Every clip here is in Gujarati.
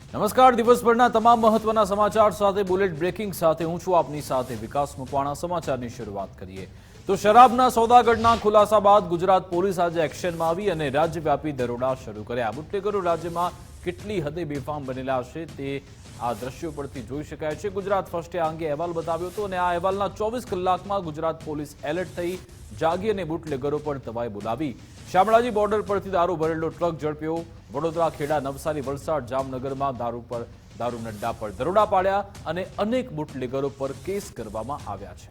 નમસ્કાર, દિવસભરના તમામ મહત્વના સમાચાર સાથે બુલેટ બ્રેકિંગ સાથે હું છું આપની સાથે વિકાસ મકવાણા। સમાચારની શરૂઆત કરીએ તો શરાબના સોદાગરના ખુલાસા બાદ ગુજરાત પોલીસ આજે એક્શનમાં આવી અને રાજ્યવ્યાપી દરોડા શરૂ કર્યા। બુટલેગરો રાજ્યમાં કેટલી હદે બેફામ બનેલા છે તે આ દ્રશ્યો પરથી જોઈ શકાય છે। ગુજરાત ફર્સ્ટે આ અંગે અહેવાલ બતાવ્યો હતો અને આ અહેવાલના 24 કલાકમાં ગુજરાત પોલીસ એલર્ટ થઈ જાગી અને બુટલેગરો પર તવાઈ બોલાવી। શામળાજી બોર્ડર પરથી દારૂ ભરેલો ટ્રક ઝડપ્યો। વડોદરા, ખેડા, નવસારી, વલસાડ, જામનગરમાં દારૂના અડ્ડા પર દરોડા પાડ્યા અને અનેક બુટલેગરો પર કેસ કરવામાં આવ્યા છે।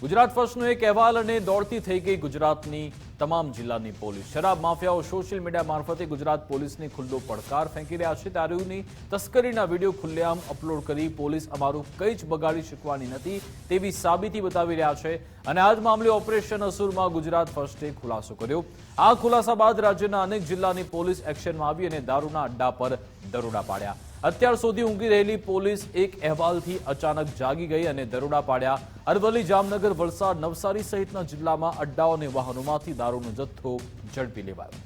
ગુજરાત ફર્સ્ટનો એક અહેવાલ અને દોડતી થઈ ગઈ ગુજરાતની તમામ જિલ્લાની પોલીસ। શરાબ માફિયાઓ સોશિયલ મીડિયા મારફતે ગુજરાત પોલીસને ખુલ્લો પડકાર ફેંકી રહ્યા છે। દારૂની તસ્કરીના વિડીયો ખુલ્લેઆમ અપલોડ કરી પોલીસ અમારું કંઈ જ બગાડી શકવાની નથી તેવી સાબિતી બતાવી રહ્યા છે અને આ જ મામલે ઓપરેશન અસુરમાં ગુજરાત ફર્સ્ટે ખુલાસો કર્યો। આ ખુલાસા બાદ રાજ્યના અનેક જિલ્લાની પોલીસ એક્શનમાં આવી અને દારૂના અડ્ડા પર દરોડા પાડ્યા। અત્યાર સુધી ઊંઘી રહેલી પોલીસ એક અહેવાલથી અચાનક જાગી ગઈ અને દરોડા પાડ્યા। અરવલ્લી, જામનગર, વલસાડ, નવસારી સહિતના જિલ્લામાં અડ્ડાઓ અને વાહનોમાંથી દારૂનો જથ્થો ઝડપી લેવાયો।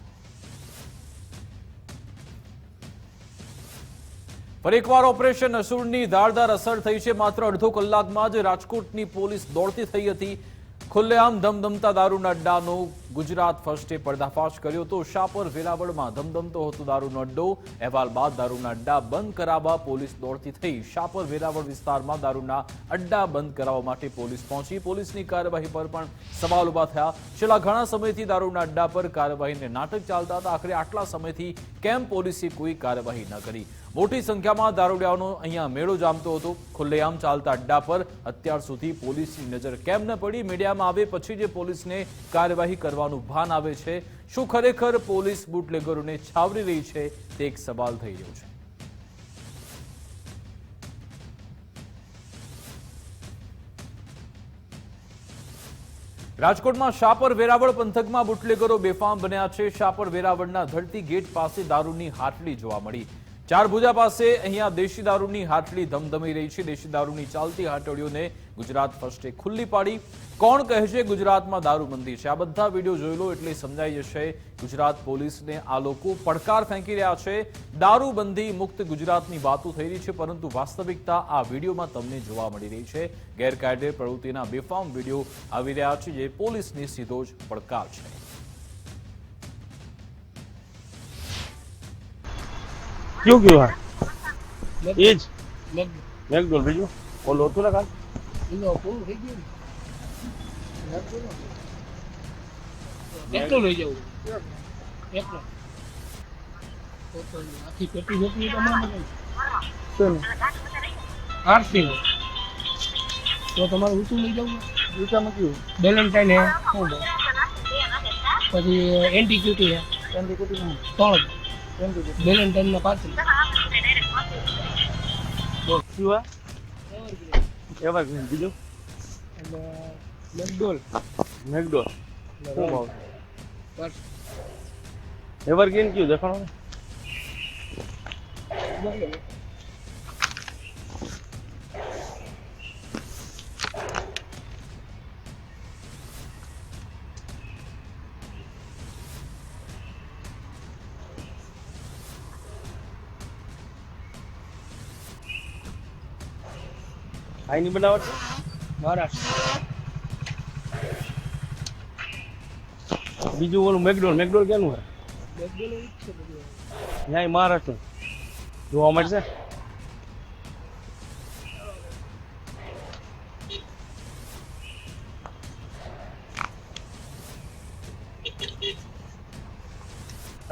ફરી એકવાર ઓપરેશન અસુરની ધારદાર અસર થઈ છે। માત્ર અડધો કલાકમાં જ રાજકોટની પોલીસ દોડતી થઈ હતી। ખુલ્લેઆમ ધમધમતા દારૂના અડ્ડાનો ગુજરાત ફર્સ્ટે પર્દાફાશ કર્યો હતો। શાપર, વેરાવળમાં ધમધમતો હતો દારૂનો અડ્ડો। અહેવાલ બાદ દારૂના અડ્ડા બંધ કરાવવા પોલીસ દોડતી થઈ। શાપર, વેરાવળ વિસ્તારમાં દારૂના અડ્ડા બંધ કરાવવા માટે પોલીસ પહોંચી। પોલીસની કાર્યવાહી પર પણ સવાલ ઉભા થયા। છેલ્લા ઘણા સમયથી દારૂના અડ્ડા પર કાર્યવાહીને નાટક ચાલતા હતા। આખરે આટલા સમયથી કેમ પોલીસે કોઈ કાર્યવાહી ન કરી? મોટી સંખ્યામાં દારૂડિયાઓનો અહીંયા મેળો જામતો હતો। ખુલ્લેઆમ ચાલતા અડ્ડા પર અત્યાર સુધી પોલીસની નજર કેમ ન પડી? મીડિયામાં આવે પછી જે પોલીસને કાર્યવાહી કરવાનું ભાન આવે છે। શું ખરેખર પોલીસ બુટલેગરોને છાવરી રહી છે તે એક સવાલ થઈ રહ્યો છે। રાજકોટમાં શાપર, વેરાવળ પંથકમાં બુટલેગરો બેફામ બન્યા છે। શાપર, વેરાવળના ધરતી ગેટ પાસે દારૂની હાટલી જોવા મળી। ચારભુજા પાસે અહીંયા દેશી દારૂની હાટલી ધમધમી રહી છે। દેશી દારૂની ચાલતી હાટડીઓને ગુજરાત ફર્સ્ટે ખુલ્લી પાડી। કોણ કહે છે ગુજરાતમાં દારૂબંધી છે? આ બધા વિડીયો જોઈ લો એટલે સમજાઈ જશે ગુજરાત પોલીસને આ લોકો પડકાર ફેંકી રહ્યા છે। દારૂબંધી મુક્ત ગુજરાતની વાતો થઈ રહી છે પરંતુ વાસ્તવિકતા આ વિડીયોમાં તમને જોવા મળી રહી છે। ગેરકાયદે પ્રવૃત્તિના બેફામ વિડીયો આવી રહ્યા છે જે પોલીસને સીધો જ પડકાર છે। क्यों क्यों है एज मैकडोल भेजो और लोटू लगा इनो पूરું થઈ ગયું કેટલો લઈ જાવ કેટલો તો આખી પેટી જેટલી તમારે सुन આરસી તો તમારે ઊંચું લઈ જાવ दूसरा में क्यों વેલેન્ટાઇન હે પછી એન્ટીક્યુટી હે एंटी कुटी में ત્રણ एंटी कुटी વેલેન્ટાઇન ના પાછળ क्यों है एवरग्रीन भेजो અને મેકડોલ मैकडोल कौन भाव બસ एवरग्रीन क्यों देखो ना आई नहीं बनावट મહારાષ્ટ્ર बीजू बोलो मैकडोल मैकडोल क्या है મેકડોલ જ છે બધું यहाँ महाराष्ट्र जो हमारे से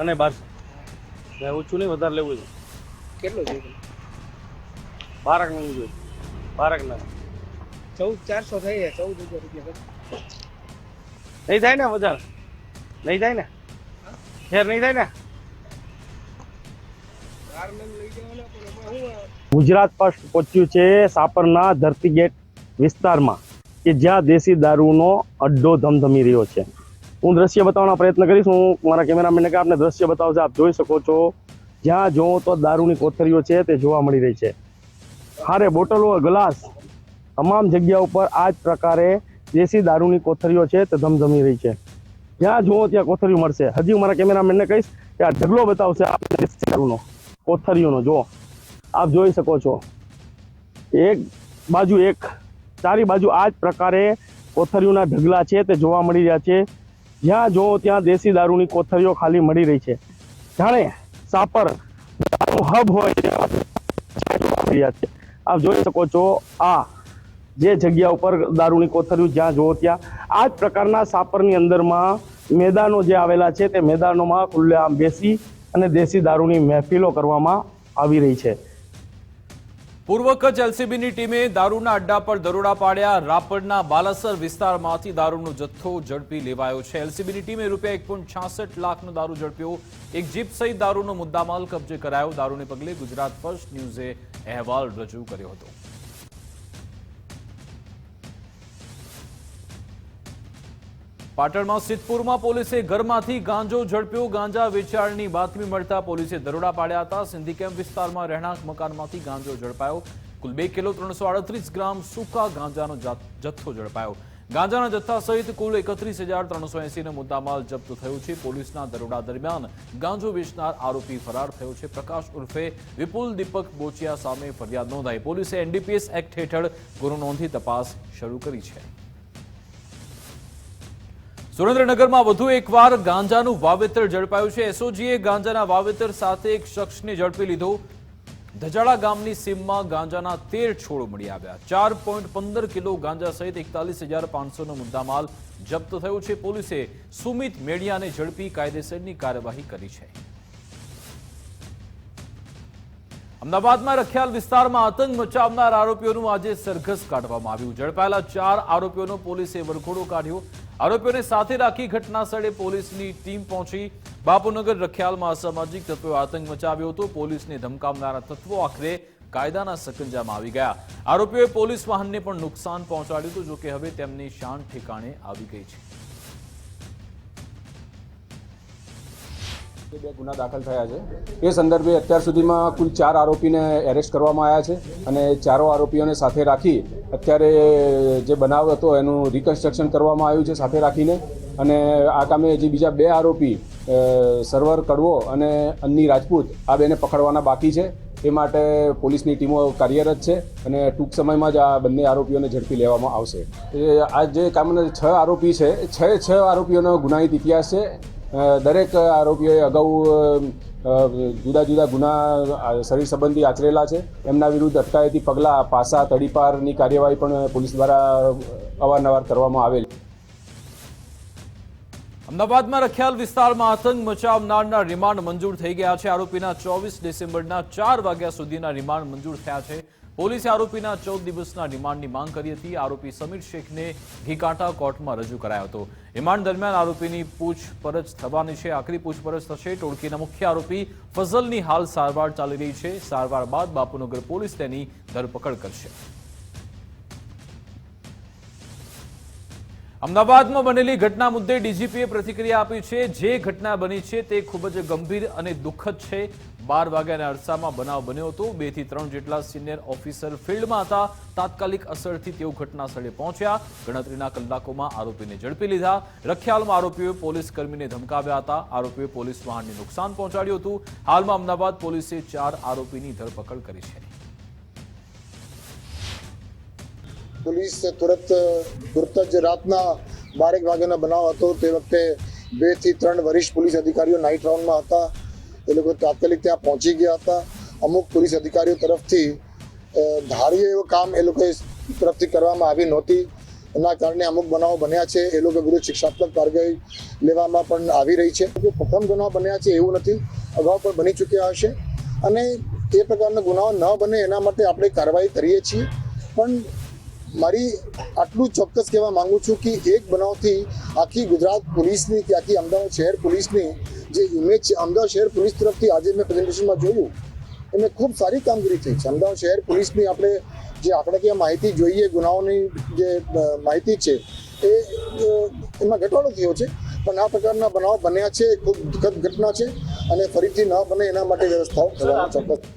અને 12 मैं ઓછું નહીં વધારે લેવું છે કેટલો જોઈએ 12 નહીં જોઈએ 12 ના 14,400 થઈ ગયા 14,000 રૂપિયા નહીં થાય ને વધારે નહીં થાય ને ફેર નહીં થાય ને ગુજરાત ફર્સ્ટ પહોંચ્યું છે શાપરના ધરતી ગેટ વિસ્તારમાં કે જ્યાં દેશી દારૂનો અડ્ડો ધમધમી રહ્યો છે। હું દ્રશ્ય બતાવવાનો પ્રયત્ન કરીશ। હું મારા કેમેરામેનને કે આપને દ્રશ્ય બતાવશે। આપ જોઈ શકો છો જ્યાં જોવો તો દારૂની કોથળીઓ છે તે જોવા મળી રહી છે। હારે બોટલો, ગ્લાસ તમામ જગ્યા ઉપર આ જ પ્રકારે દેશી દારૂની કોથળીઓ છે તે ધમધમી રહી છે। જ્યાં જુઓ ત્યાં કોથળીઓ મળશે। હજી હું મારા કેમેરામેનને કહીશ કે આ ઢગલો બતાવશે આપણે દેશી દારૂનો, કોથળીઓનો. જો આપ જોઈ શકો છો, એક બાજુ ચારે બાજુ આ જ પ્રકારે કોથળીઓના ઢગલા છે તે જોવા મળી રહ્યા છે. જ્યાં જો ત્યાં દેશી દારૂની કોથળીઓ ખાલી મળી રહી છે. જાણે સાપર હબ હોય તેવા જોવા મળી રહ્યા છે. આપ જોઈ શકો છો, આ જે જગ્યા ઉપર દારૂની કોથળીઓ જ્યાં જોવો ત્યાં આ જ પ્રકારના સાપરની અંદરમાં મેદાનો જે આવેલા છે તે મેદાનોમાં ખુલ્લેઆમ બેસી અને દેશી દારૂની મહેફિલો કરવામાં આવી રહી છે. પૂર્વ કચ્છ એલસીબીની ટીમે દારૂના અડ્ડા પર દરોડા પાડ્યા. રાપરના બાલાસર વિસ્તારમાંથી દારૂનો જથ્થો ઝડપી લેવાયો છે. એલસીબીની ટીમે રૂપિયા 1.66 લાખનો દારૂ ઝડપ્યો. એક જીપ સહિત દારૂનો મુદ્દામાલ કબજે કરાયો. દારૂને પગલે ગુજરાત ફર્સ્ટ ન્યૂઝે અહેવાલ રજૂ કર્યો હતો. પાટણમાં સિદ્ધપુરમાં પોલીસે ઘરમાંથી ગાંજો ઝડપ્યો. ગાંજા વેચાણની બાતમી મળતા પોલીસે દરોડા પાડ્યા હતા. સિંધી કેમ્પ વિસ્તારમાં રહેણાંક મકાનમાંથી ગાંજો ઝડપાયો. કુલ 2 કિલો 338 ગ્રામ સૂકા ગાંજાનો જથ્થો ઝડપાયો. ગાંજાના જથ્થા સહિત કુલ 31,380નો મુદ્દામાલ જપ્ત થયો છે. પોલીસના દરોડા દરમિયાન ગાંજો વેચનાર આરોપી ફરાર થયો છે. પ્રકાશ ઉર્ફે વિપુલ દીપક બોચિયા સામે ફરિયાદ નોંધાઈ. પોલીસે એનડીપીએસ એક્ટ હેઠળ ગુનો નોંધી તપાસ શરૂ કરી છે. સુરેન્દ્રનગરમાં વધુ એકવાર ગાંજાનું વાવેતર ઝડપાયું છે. એસઓજીએ ગાંજાના વાવેતર સાથે એક શખ્સને ઝડપી લીધો. ધજાડા ગામની સીમમાં ગાંજાના 13 છોડ મળી આવ્યા. 4.15 કિલો ગાંજા સહિત 41,500નો મુદ્દામાલ જપ્ત થયો છે. પોલીસે સુમિત મેડિયાને ઝડપી કાયદેસરની કાર્યવાહી કરી છે. અમદાવાદમાં રખિયાલ વિસ્તારમાં આતંક મચાવનાર આરોપીઓનું આજે સરઘસ કાઢવામાં આવ્યું. ઝડપાયેલા 4 આરોપીઓનો પોલીસે વરઘોડો કાઢ્યો. આરોપીઓને સાથે રાખી ઘટના સ્થળે પોલીસની ટીમ પહોંચી. બાપુનગર રખિયાલમાં અસામાજિક તત્વોએ આતંક મચાવ્યો હતો. પોલીસને ધમકાવનારા તત્વો આખરે કાયદાના સકંજામાં આવી ગયા. આરોપીઓએ પોલીસ વાહનને પણ નુકસાન પહોંચાડ્યું હતું. જોકે હવે તેમની શાન ઠેકાણે આવી ગઈ છે. 2 ગુના દાખલ થયા છે. એ સંદર્ભે અત્યાર સુધીમાં કુલ 4 આરોપીને એરેસ્ટ કરવામાં આવ્યા છે અને 4 આરોપીઓને સાથે રાખી અત્યારે જે બનાવ હતો એનું રિકન્સ્ટ્રક્શન કરવામાં આવ્યું છે સાથે રાખીને. અને આ કામે જે બીજા 2 આરોપી સરવર કડવો અને અન્ની રાજપૂત આ બેને પકડવાના બાકી છે. એ માટે પોલીસની ટીમો કાર્યરત છે અને ટૂંક સમયમાં જ આ બંને આરોપીઓને ઝડપી લેવામાં આવશે. આ જે કામના 6 આરોપી છે, 6 આરોપીઓનો ગુનાહિત ઇતિહાસ છે. દરેક આરોપીઓએ અગાઉ જુદા જુદા ગુના શરીર સંબંધી આચરેલા છે. એમના વિરુદ્ધ અટકાયતી પગલાં, પાસા, તડીપારની કાર્યવાહી પણ પોલીસ દ્વારા અવારનવાર કરવામાં આવેલ. અમદાવાદમાં રખિયાલ વિસ્તારમાં આતંક મચાવનારના રિમાન્ડ મંજૂર થઈ ગયા છે. આરોપીના 24 ડિસેમ્બરના 4 વાગ્યા સુધીના રિમાન્ડ મંજૂર થયા છે. પોલીસે આરોપીના 14 દિવસના રિમાન્ડની માંગ કરી હતી. આરોપી સમીર શેખને ઘીકાંટા કોર્ટમાં રજૂ કરાયો હતો. રિમાન્ડ દરમિયાન આરોપીની પૂછપરછ થવાની છે. આખરી પૂછપરછ થશે. ટોળકીના મુખ્ય આરોપી ફઝલની હાલ સારવાર ચાલી રહી છે. સારવાર બાદ બાપુનગર પોલીસ તેની ધરપકડ કરશે. અમદાવાદમાં બનેલી ઘટના મુદ્દે ડીજીપીએ પ્રતિક્રિયા આપી છે. જે ઘટના બની છે તે ખૂબ જ ગંભીર અને દુઃખદ છે. 12 વાગ્યાના અરસામાં બનાવ બન્યો હતો. 2 થી 3 જેટલા સિનિયર ઓફિસર ફિલ્ડમાં હતા. તાત્કાલિક અસરથી તેઓ ઘટના સ્થળે પહોંચ્યા. ગણતરીના કલાકોમાં આરોપીને ઝડપી લીધા. રખિયાલમાં આરોપીઓએ પોલીસ કર્મીને ધમકાવ્યા હતા. આરોપીઓએ પોલીસ વાહનને નુકસાન પહોંચાડ્યું હતું. હાલમાં અમદાવાદ પોલીસે 4 આરોપીની ધરપકડ કરી છે. પોલીસ તુરત જ રાતના 12 વાગ્યાનો બનાવ હતો. તે વખતે 2 થી 3 વરિષ્ઠ પોલીસ અધિકારીઓ નાઇટ રાઉન્ડમાં હતા. એ લોકો તાત્કાલિક ત્યાં પહોંચી ગયા હતા. અમુક પોલીસ અધિકારીઓ તરફથી ધાર્યું એવું કામ એ લોકો તરફથી કરવામાં આવી નહોતી. એના કારણે અમુક બનાવો બન્યા છે. એ લોકો વિરુદ્ધ શિક્ષાત્મક કાર્યવાહી લેવામાં પણ આવી રહી છે. જે પ્રથમ બનાવ બન્યા છે એવું નથી, અગાઉ પણ બની ચૂક્યા હશે અને એ પ્રકારના ગુનાઓ ન બને એના માટે આપણે કાર્યવાહી કરીએ છીએ. પણ મારી આટલું ચોક્કસ કહેવા માંગુ છું કે એક બનાવથી આખી ગુજરાત પોલીસની કે આખી અમદાવાદ શહેર પોલીસની જે ઇમેજ છે, અમદાવાદ શહેર પોલીસ તરફથી આજે મેં પ્રેઝન્ટેશનમાં જોયું એમને ખૂબ સારી કામગીરી થઈ છે. અમદાવાદ શહેર પોલીસની આપણે જે આંકડાકીય માહિતી જોઈએ, ગુનાઓની જે માહિતી છે એમાં ઘટાડો થયો છે. પણ આ પ્રકારના બનાવો બન્યા છે, ખૂબ દુઃખદ ઘટના છે અને ફરીથી ન બને એના માટે વ્યવસ્થાઓ કરવાની ચોક્કસ.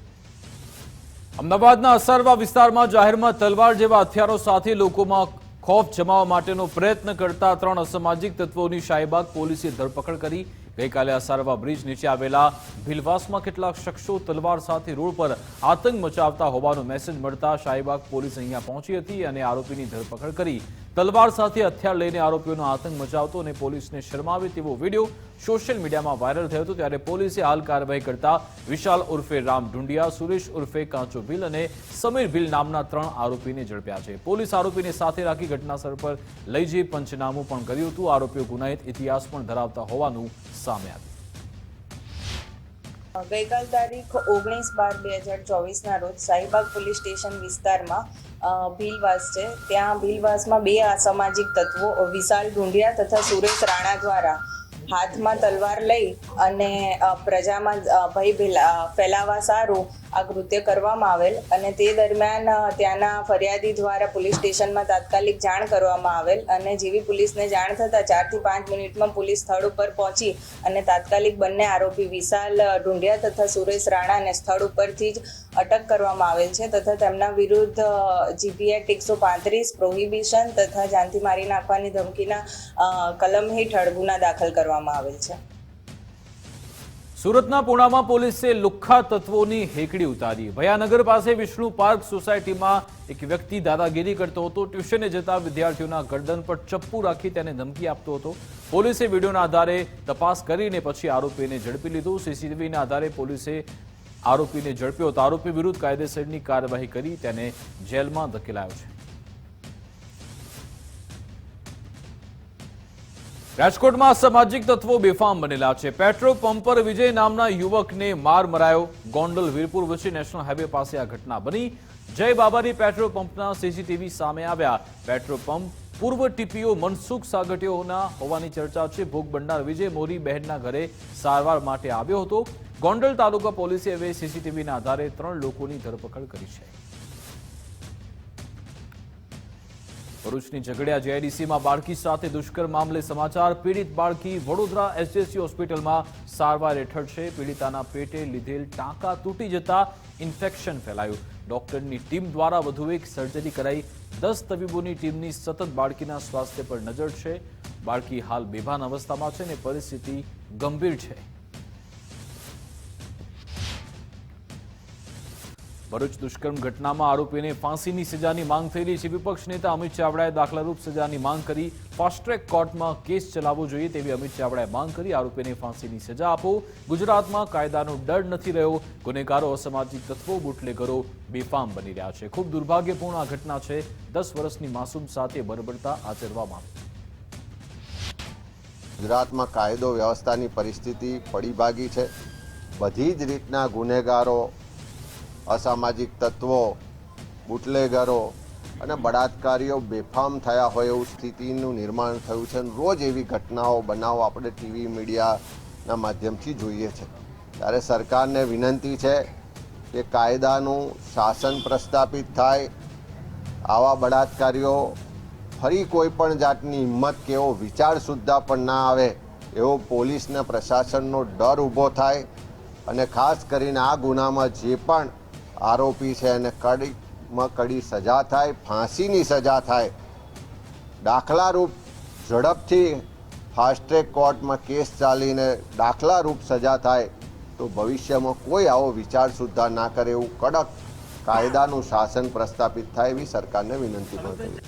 અમદાવાદના અસારવા વિસ્તારમાં જાહેરમાં તલવાર જેવા હથિયારો સાથે લોકોમાં ખોફ જમાવવા માટેનો પ્રયત્ન કરતા 3 અસામાજિક તત્વોની શાહીબાગ પોલીસે ધરપકડ કરી. ગઈકાલે અસારવા બ્રિજ નીચે આવેલા ભીલવાસમાં કેટલાક શખ્સો તલવાર સાથે રોડ પર આતંક મચાવતા હોવાનો મેસેજ મળતા શાહીબાગ પોલીસ અહીંયા પહોંચી હતી અને આરોપીની ધરપકડ કરી. તલવાર સાથે હથિયાર લઈને આરોપીઓનો આતંક મચાવતો અને પોલીસને શરમાવે તેવો વિડીયો સોશિયલ મીડિયામાં વાયરલ થયો હતો. ત્યારે પોલીસે હાલ કાર્યવાહી કરતા વિશાલ ઉર્ફે રામ ઢુંડિયા, સુરેશ ઉર્ફે કાંચો ભીલ અને સમીર ભીલ નામના 3 આરોપીને ઝડપ્યા છે. પોલીસ આરોપીને સાથે રાખી ઘટનાસ્થળ પર લઈ જઈ પંચનામું પણ કર્યું હતું. આરોપીઓ ગુનાહિત ઇતિહાસ પણ ધરાવતા હોવાનું સામે આવ્યું. ગઈકાલ તારીખ 19/12/2024 ના રોજ શાહીબાગ પોલીસ સ્ટેશન વિસ્તારમાં ભીલવાસ છે, ત્યાં ભીલવાસમાં 2 અસામાજિક તત્વો વિશાલ ઢુંડિયા તથા સુરેશ રાણા દ્વારા હાથમાં તલવાર લઈ અને પ્રજામાં ભય ફેલાવા સારું આ કૃત્ય કરવામાં આવેલ અને તે દરમિયાન ત્યાંના ફરિયાદી દ્વારા પોલીસ સ્ટેશનમાં તાત્કાલિક જાણ કરવામાં આવેલ અને જેવી પોલીસને જાણ થતાં 4 થી 5 મિનિટમાં પોલીસ સ્થળ ઉપર પહોંચી અને તાત્કાલિક બંને આરોપી વિશાલ ઢુંડિયા તથા સુરેશ રાણાને સ્થળ ઉપરથી જ અટક કરવામાં આવેલ છે તથા તેમના વિરુદ્ધ જીપી એક્ટ 135 પ્રોહિબિશન તથા જાનથી મારી નાખવાની ધમકીના કલમ હેઠળ ગુના દાખલ કરવામાં આવેલ છે. સુરતના પૂણામાં પોલીસે લુખ્ખા તત્વોની હેકડી ઉતારી. ભયાનગર પાસે વિષ્ણુ પાર્ક સોસાયટીમાં એક વ્યક્તિ દાદાગીરી કરતો હતો. ટ્યુશને જતા વિદ્યાર્થીઓના ગરદન પર ચપ્પુ રાખી તેને ધમકી આપતો હતો. પોલીસે વિડીયોના આધારે તપાસ કરીને પછી આરોપીને ઝડપી લીધો. સીસીટીવીના આધારે પોલીસે આરોપીને ઝડપ્યો હતો. આરોપી વિરુદ્ધ કાયદેસરની કાર્યવાહી કરી તેને જેલમાં ધકેલાયો છે. રાજકોટમાં અસામાજિક તત્વો બેફામ બનેલા છે. પેટ્રોલ પંપ પર વિજય નામના યુવકને માર મરાયો. ગોંડલ વીરપુર વચ્ચે નેશનલ હાઈવે પાસે આ ઘટના બની. જય બાબારી પેટ્રોલ પંપના સીસીટીવી સામે આવ્યા. પેટ્રોલ પંપ પૂર્વ ટીપીઓ મનસુખ સાગટીઓના હોવાની ચર્ચા છે. ભોગ બનનાર વિજય મોરી બહેનના ઘરે સારવાર માટે આવ્યો હતો. ગોંડલ તાલુકા પોલીસે હવે સીસીટીવીના આધારે 3 લોકોની ધરપકડ કરી છે. ભરૂચની ઝઘડિયા જેઆઈડીસીમાં બાળકી સાથે દુષ્કર્મ મામલે સમાચાર. પીડિત બાળકી વડોદરા એસએસસી હોસ્પિટલમાં સારવાર હેઠળ છે. પીડિતાના પેટે લીધેલ ટાંકા તૂટી જતા ઇન્ફેક્શન ફેલાયું. ડોક્ટરની ટીમ દ્વારા વધુ એક સર્જરી કરાઈ. 10 તબીબોની ટીમની સતત બાળકીના સ્વાસ્થ્ય પર નજર છે. બાળકી હાલ બેભાન અવસ્થામાં છે અને પરિસ્થિતિ ગંભીર છે. ભરૂચ દુષ્કર્મ ઘટનામાં આરોપીને ફાંસીની સજાની માંગ થઈ રહી છે. વિપક્ષ નેતા અમિત ચાવડાએ દાખલારૂપ સજાની માંગ કરી. ફાસ્ટ ટ્રેક કોર્ટમાં કેસ ચલાવવો જોઈએ તેવી અમિત ચાવડાએ માંગ કરી. આરોપીને ફાંસીની સજા આપો. ગુજરાતમાં કાયદાનો ડર નથી રહ્યો. ગુનેગારો, અસામાજિક તત્વો, બુટલેગરો બેફામ બની રહ્યા છે. ખૂબ દુર્ભાગ્યપૂર્ણ આ ઘટના છે. 10 વર્ષની માસૂમ સાથે બર્બરતા આચરવામાં આવી. ગુજરાતમાં કાયદો વ્યવસ્થાની પરિસ્થિતિ પડીભાગી છે. બધી જ રીતના ગુનેગારો, અસામાજિક તત્વો, બુટલેગરો અને બળાત્કારીઓ બેફામ થયા હોય એવું સ્થિતિનું નિર્માણ થયું છે. રોજ એવી ઘટનાઓ, બનાવો આપણે ટીવી મીડિયાના માધ્યમથી જોઈએ છે. ત્યારે સરકારને વિનંતી છે કે કાયદાનું શાસન પ્રસ્થાપિત થાય. આવા બળાત્કારીઓ ફરી કોઈ પણ જાતની હિંમત કે એવો વિચાર સુદ્ધા પણ ના આવે એવો પોલીસને, પ્રશાસનનો ડર ઊભો થાય અને ખાસ કરીને આ ગુનામાં જે પણ આરોપી છે એને કડીમાં કડી સજા થાય, ફાંસીની સજા થાય. દાખલારૂપ ઝડપથી ફાસ્ટ ટ્રેક કોર્ટમાં કેસ ચાલીને દાખલારૂપ સજા થાય તો ભવિષ્યમાં કોઈ આવો વિચાર સુદ્ધા ના કરે એવું કડક કાયદાનું શાસન પ્રસ્થાપિત થાય એવી સરકારને વિનંતી પણ કરી.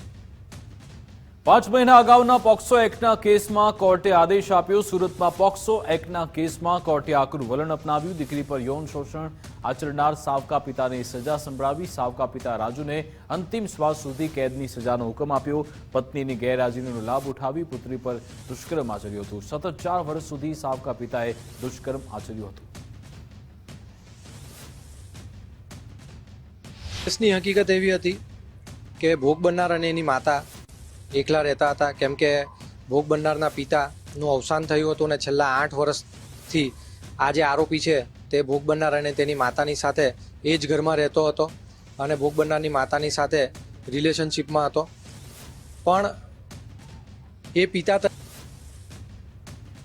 5 મહિના અગાઉના પોક્સો એક્ટના કેસમાં કોર્ટે આદેશ આપ્યો. સુરતમાં પોક્સો એક્ટના કેસમાં કોર્ટે આકરું વલણ અપનાવ્યું. દીકરી પર યૌન શોષણ આચરનાર સાવકા પિતાને સજા સંભળાવી. સાવકા પિતા રાજુને અંતિમ શ્વાસ સુધી કેદની સજાનો હુકમ આપ્યો. પત્નીની ગેરહાજરીનો લાભ ઉઠાવી પુત્રી પર દુષ્કર્મ આચર્યું હતું. સતત 4 વર્ષ સુધી સાવકા પિતાએ દુષ્કર્મ આચર્યું હતું. કેસની હકીકત એવી હતી કે ભોગ બનનાર અને એની માતા એકલા રહેતા હતા, કેમ કે ભોગ બનનારના પિતાનું અવસાન થયું હતું અને છેલ્લા 8 વર્ષથી આ જે આરોપી છે તે ભોગ બનનાર અને તેની માતાની સાથે એ જ ઘરમાં રહેતો હતો અને ભોગ બનનારની માતાની સાથે રિલેશનશિપમાં હતો. પણ એ પિતા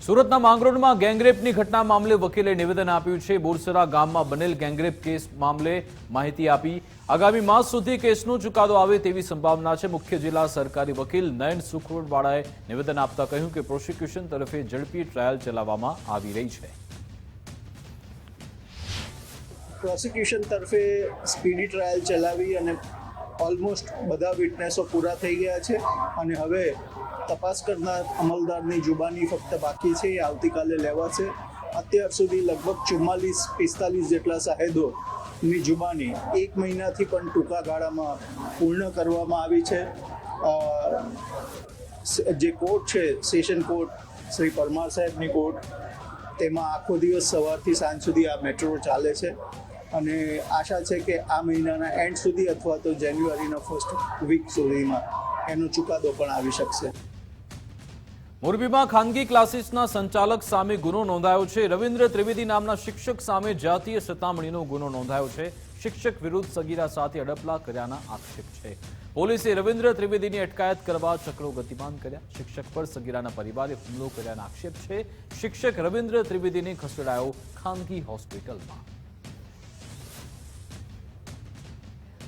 સુરતના માંગરોળમાં ગેંગરેપની ઘટના મામલે વકીલે નિવેદન આપ્યું છે. બોરસરા ગામમાં બનેલ ગેંગરેપ કેસ મામલે માહિતી આપી. આગામી માસ સુધી કેસનો ચુકાદો આવે તેવી સંભાવના છે. મુખ્ય જિલ્લા સરકારી વકીલ નયન સુખરોડવાળાએ નિવેદન આપતા કહ્યું કે પ્રોસિક્યુશન તરફે ઝડપી ટ્રાયલ ચલાવવામાં આવી રહી છે. પ્રોસિક્યુશન તરફે સ્પીડી ટ્રાયલ ચલાવી અને ઓલમોસ્ટ બધા વિટનેસો પૂરા થઈ ગયા છે અને હવે તપાસ કરનાર અમલદારની જુબાની ફક્ત બાકી છે. એ આવતીકાલે લેવાશે. અત્યાર સુધી લગભગ 44-45 જેટલા શાહેદોની જુબાની 1 મહિનાથી પણ ટૂંકા ગાળામાં પૂર્ણ કરવામાં આવી છે. જે કોર્ટ છે, સેશન કોર્ટ શ્રી પરમાર સાહેબની કોર્ટ, તેમાં આખો દિવસ સવારથી સાંજ સુધી આ મેટ્રો ચાલે છે અને આશા છે કે આ મહિનાના એન્ડ સુધી અથવા તો જાન્યુઆરીના ફર્સ્ટ વીક સુધીમાં એનો ચુકાદો પણ આવી શકશે. મોરબીમાં ખાનગી ક્લાસીસના સંચાલક સામે ગુનો નોંધાયો છે. રવિન્દ્ર ત્રિવેદી નામના શિક્ષક સામે જાતીય સતામણીનો ગુનો નોંધાયો છે. શિક્ષક વિરુદ્ધ સગીરા સાથે અડપલા કર્યાના આક્ષેપ છે. પોલીસે રવિન્દ્ર ત્રિવેદીની અટકાયત કરવા ચક્રો ગતિમાન કર્યા. શિક્ષક પર સગીરાના પરિવારે હુમલો કર્યાના આક્ષેપ છે. શિક્ષક રવિન્દ્ર ત્રિવેદીને ખસેડાયો ખાનગી હોસ્પિટલમાં.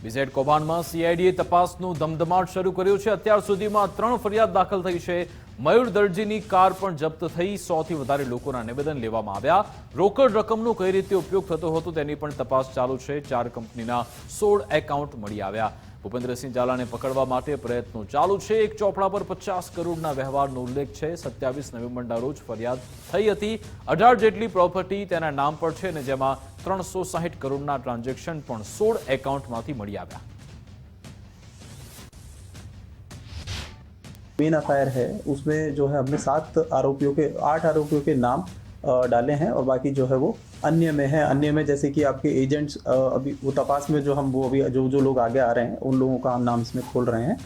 બીઝેડ કૌભાંડમાં સીઆઈડીએ તપાસનો ધમધમાટ શરૂ કર્યો છે. અત્યાર સુધીમાં 3 ફરિયાદ દાખલ થઈ છે. મયુર દરજીની કાર પણ જપ્ત થઈ. 100થી વધારે લોકોના નિવેદન લેવામાં આવ્યા. રોકડ રકમનો કઈ રીતે ઉપયોગ થતો હતો તેની પણ તપાસ ચાલુ છે. 4 કંપનીના 16 એકાઉન્ટ મળી આવ્યા. ભૂપેન્દ્રસિંહ ઝાલાને પકડવા માટે પ્રયત્નો ચાલુ છે. એક ચોપડા પર 50 કરોડના વ્યવહારનો ઉલ્લેખ છે. 27 નવેમ્બરના રોજ ફરિયાદ થઈ હતી. 18 જેટલી પ્રોપર્ટી તેના નામ પર છે અને જેમાં 360 કરોડના ટ્રાન્ઝેક્શન પણ 16 એકાઉન્ટમાંથી મળી આવ્યા. मेन एफआईआर है उसमें जो है हमने 8 आरोपियों के नाम डाले हैं और बाकी जो है वो अन्य में है. अन्य में जैसे कि आपके एजेंट्स अभी वो तपास में जो हम वो अभी जो लोग आगे आ रहे हैं उन लोगों का हम नाम इसमें खोल रहे हैं.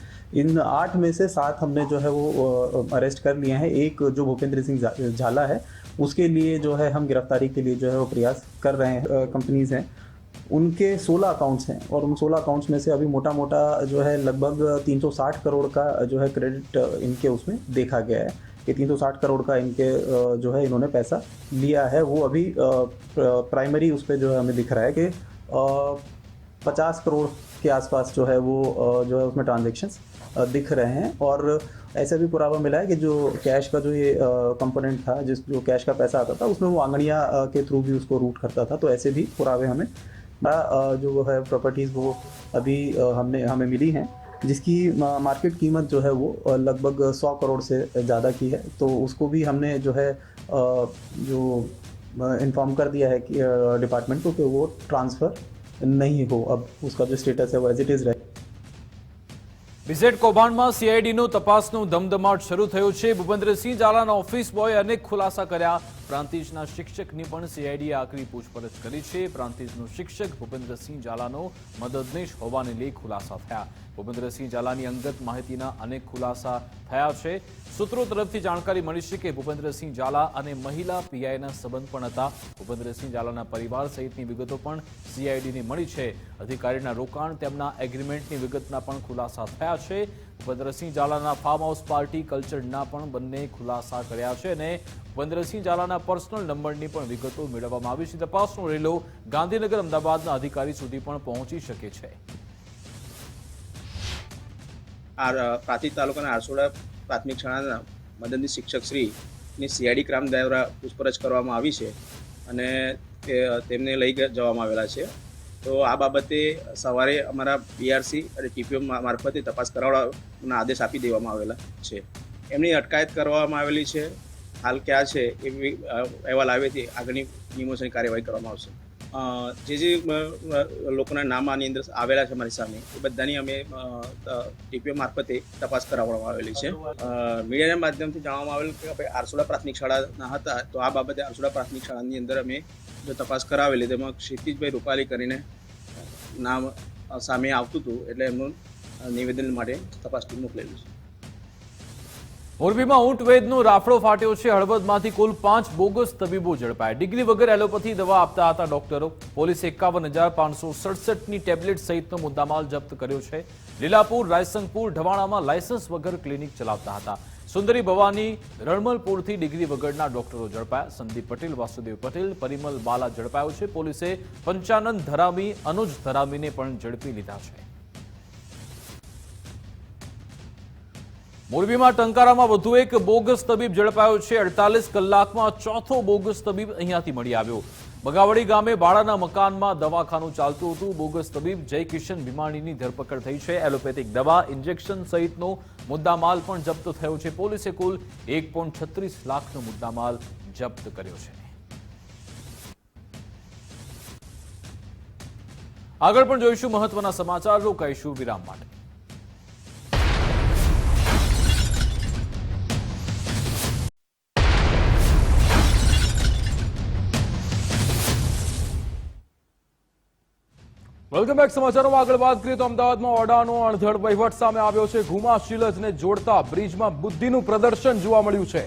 इन 8 में से 7 हमने जो है वो अरेस्ट कर लिए हैं. एक जो भूपेंद्र सिंह झाला है उसके लिए जो है हम गिरफ्तारी के लिए जो है वो प्रयास कर रहे हैं. कंपनीज हैं उनके 16 अकाउंट्स हैं और उन 16 अकाउंट्स में से अभी मोटा जो है लगभग 360 करोड़ का जो है क्रेडिट इनके उसमें देखा गया है कि 360 करोड़ का इनके जो है इन्होंने पैसा लिया है. वो अभी प्राइमरी उस पर जो है हमें दिख रहा है कि 50 करोड़ के आसपास जो है वो जो है उसमें ट्रांजेक्शन्स दिख रहे हैं. और ऐसा भी पुरावा मिला है कि जो कैश का जो ये कंपोनेंट था, जो कैश का पैसा आता था उसमें वो आंगड़िया के थ्रू भी उसको रूट करता था. तो ऐसे भी पुरावे हमें जो है प्रॉपर्टीज़ वो अभी हमें मिली हैं जिसकी मार्केट कीमत जो है वो लगभग 100 करोड़ से ज़्यादा की है. तो उसको भी हमने जो है जो इन्फॉर्म कर दिया है कि डिपार्टमेंट को कि वो ट्रांसफ़र नहीं हो. अब उसका जो स्टेटस है वो एज इट इज़ रहे. બીઝેડ કૌભાંડમાં સીઆઈડીનો તપાસનો ધમધમાટ શરૂ થયો છે. ભૂપેન્દ્રસિંહ ઝાલાના ઓફિસ બોય અનેક ખુલાસા કર્યા. પ્રાંતિજના શિક્ષકની પણ સીઆઈડીએ આકરી પૂછપરછ કરી છે. પ્રાંતિજનો શિક્ષક ભૂપેન્દ્રસિંહ ઝાલાનો મદદનીશ હોવાને લઈ ખુલાસા થયા. ભૂપેન્દ્રસિંહ ઝાલાની અંગત માહિતીના અનેક ખુલાસા થયા છે. સૂત્રો તરફથી જાણકારી મળી છે કે ભૂપેન્દ્રસિંહ ઝાલા અને મહિલા પીઆઈના સંબંધ પણ હતા. ભૂપેન્દ્રસિંહ ઝાલાના પરિવાર સહિતની વિગતો પણ સીઆઈડીને મળી છે. અધિકારીના રોકાણ, તેમના એગ્રીમેન્ટની વિગતના પણ ખુલાસા થયા છે. ભૂપેન્દ્રસિંહ ઝાલાના ફાર્મ હાઉસ પાર્ટી કલ્ચરના પણ બંને ખુલાસા કર્યા છે અને ભૂપેન્દ્રસિંહ ઝાલાના પર્સનલ નંબરની પણ વિગતો મેળવવામાં આવી છે. તપાસનો રેલો ગાંધીનગર, અમદાવાદના અધિકારી સુધી પણ પહોંચી શકે છે. પ્રાંતિજ તાલુકાના આરસોડા પ્રાથમિક શાળાના મદદનીશ શિક્ષકશ્રીની સીઆઈડી ક્રાઇમ દ્વારા પૂછપરછ કરવામાં આવી છે અને તેમને લઈ જવામાં આવેલા છે. તો આ બાબતે સવારે અમારા પીઆરસી અને ટીપીઓ મારફતે તપાસ કરાવવાના આદેશ આપી દેવામાં આવેલા છે. એમની અટકાયત કરવામાં આવેલી છે. હાલ ક્યાં છે એ અહેવાલ આવેથી આગળની નિયમોસરની કાર્યવાહી કરવામાં આવશે. જે લોકોના નામ આની અંદર આવેલા છે મારી સામે એ બધાની અમે ટીપીઓ મારફતે તપાસ કરાવવામાં આવેલી છે. મીડિયાના માધ્યમથી જાણવામાં આવેલું કે ભાઈ આરસોડા પ્રાથમિક શાળાના હતા. તો આ બાબતે આરસોડા પ્રાથમિક શાળાની અંદર અમે જો તપાસ કરાવેલી તેમાં ક્ષિતિજભાઈ રૂપાલી કરીને નામ સામે આવતું હતું એટલે એમનું નિવેદન માટે તપાસ ટીમ મોકલેલું છે. મોરબીમાં ઊંટ વેદનો રાફડો ફાટ્યો છે. હળવદમાંથી કુલ 5 બોગસ તબીબો ઝડપાયા. ડિગ્રી વગર એલોપેથી દવા આપતા હતા ડોક્ટરો. પોલીસે 51,567ની ટેબ્લેટ સહિતનો મુદ્દામાલ જપ્ત કર્યો છે. લીલાપુર, રાયસંગપુર, ઢવાણામાં લાયસન્સ વગર ક્લિનિક ચલાવતા હતા. સુંદરી ભવાની, રણમલપુરથી ડિગ્રી વગરના ડોક્ટરો ઝડપાયા. સંદીપ પટેલ, વાસુદેવ પટેલ, પરિમલ બાલા ઝડપાયો છે. પોલીસે પંચાનંદ ધરામી, અનુજ ધરામીને પણ ઝડપી લીધા છે. મોરબીમાં ટંકારામાં વધુ એક બોગસ તબીબ ઝડપાયો છે. 48 કલાકમાં ચોથો બોગસ તબીબ અહીંયાથી મળી આવ્યો. બગાવડી ગામે ભાડાના મકાનમાં દવાખાનું ચાલતું હતું. બોગસ તબીબ જયકિશન ભીમાણીની ધરપકડ થઈ છે. એલોપેથિક દવા, ઇન્જેક્શન સહિતનો મુદ્દામાલ પણ જપ્ત થયો છે. પોલીસે કુલ 1.36 લાખનો મુદ્દામાલ જપ્ત કર્યો છે. આગળ પણ જોઈશું મહત્વના સમાચાર. રોકાઈશું વિરામ માટે. Welcome back. સમાચારોમાં આગળ વાત કરીએ તો અમદાવાદમાં ઓડાનો અણધડ વહીવટ સામે આવ્યો છે. ઘુમા શિલજને જોડતા બ્રિજમાં બુદ્ધિનું પ્રદર્શન જોવા મળ્યું છે.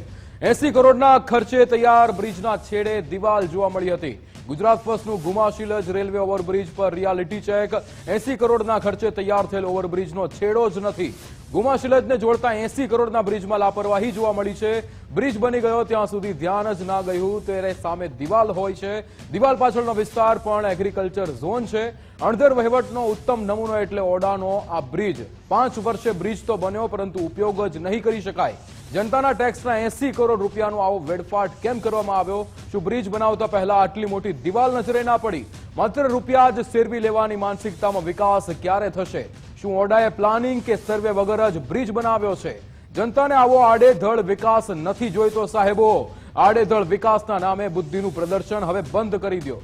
80 કરોડના ખર્ચે તૈયાર બ્રિજના છેડે દિવાલ જોવા મળી હતી. ગુજરાત ફર્સ્ટનું ઘુમા શિલજ રેલવે ઓવરબ્રિજ પર રિયાલિટી ચેક. 80 કરોડના ખર્ચે તૈયાર થયેલ ઓવરબ્રિજનો છેડો જ નથી. ઘુમા શિલજને જોડતા 80 કરોડના બ્રિજમાં લાપરવાહી જોવા મળી છે. બ્રિજ બની ગયો ત્યાં સુધી ધ્યાન જ ના ગયું. ત્યારે સામે દિવાલ હોય છે. દિવાલ પાછળનો વિસ્તાર પણ એગ્રીકલ્ચર ઝોન છે. અણધર વહીવટનો ઉત્તમ નમૂનો એટલે ઓડાનો આ બ્રિજ. 5 વર્ષે બ્રિજ તો બન્યો, પરંતુ ઉપયોગ જ નહીં કરી શકાય. જનતાના ટેક્સના 80 કરોડ રૂપિયાનો આવો વેડફાટ કેમ કરવામાં આવ્યો? શું બ્રિજ બનાવતા પહેલા આટલી મોટી દિવાલ નજરે ના પડી? માત્ર રૂપિયા જ સેરવી લેવાની માનસિકતામાં વિકાસ ક્યારે થશે? શું ઓડાએ પ્લાનિંગ કે સર્વે વગર જ બ્રિજ બનાવ્યો છે? જનતાને આવો આડેધડ વિકાસ નથી જોઈતો સાહેબો. આડેધડ વિકાસના નામે બુદ્ધિનું પ્રદર્શન હવે બંધ કરી દો.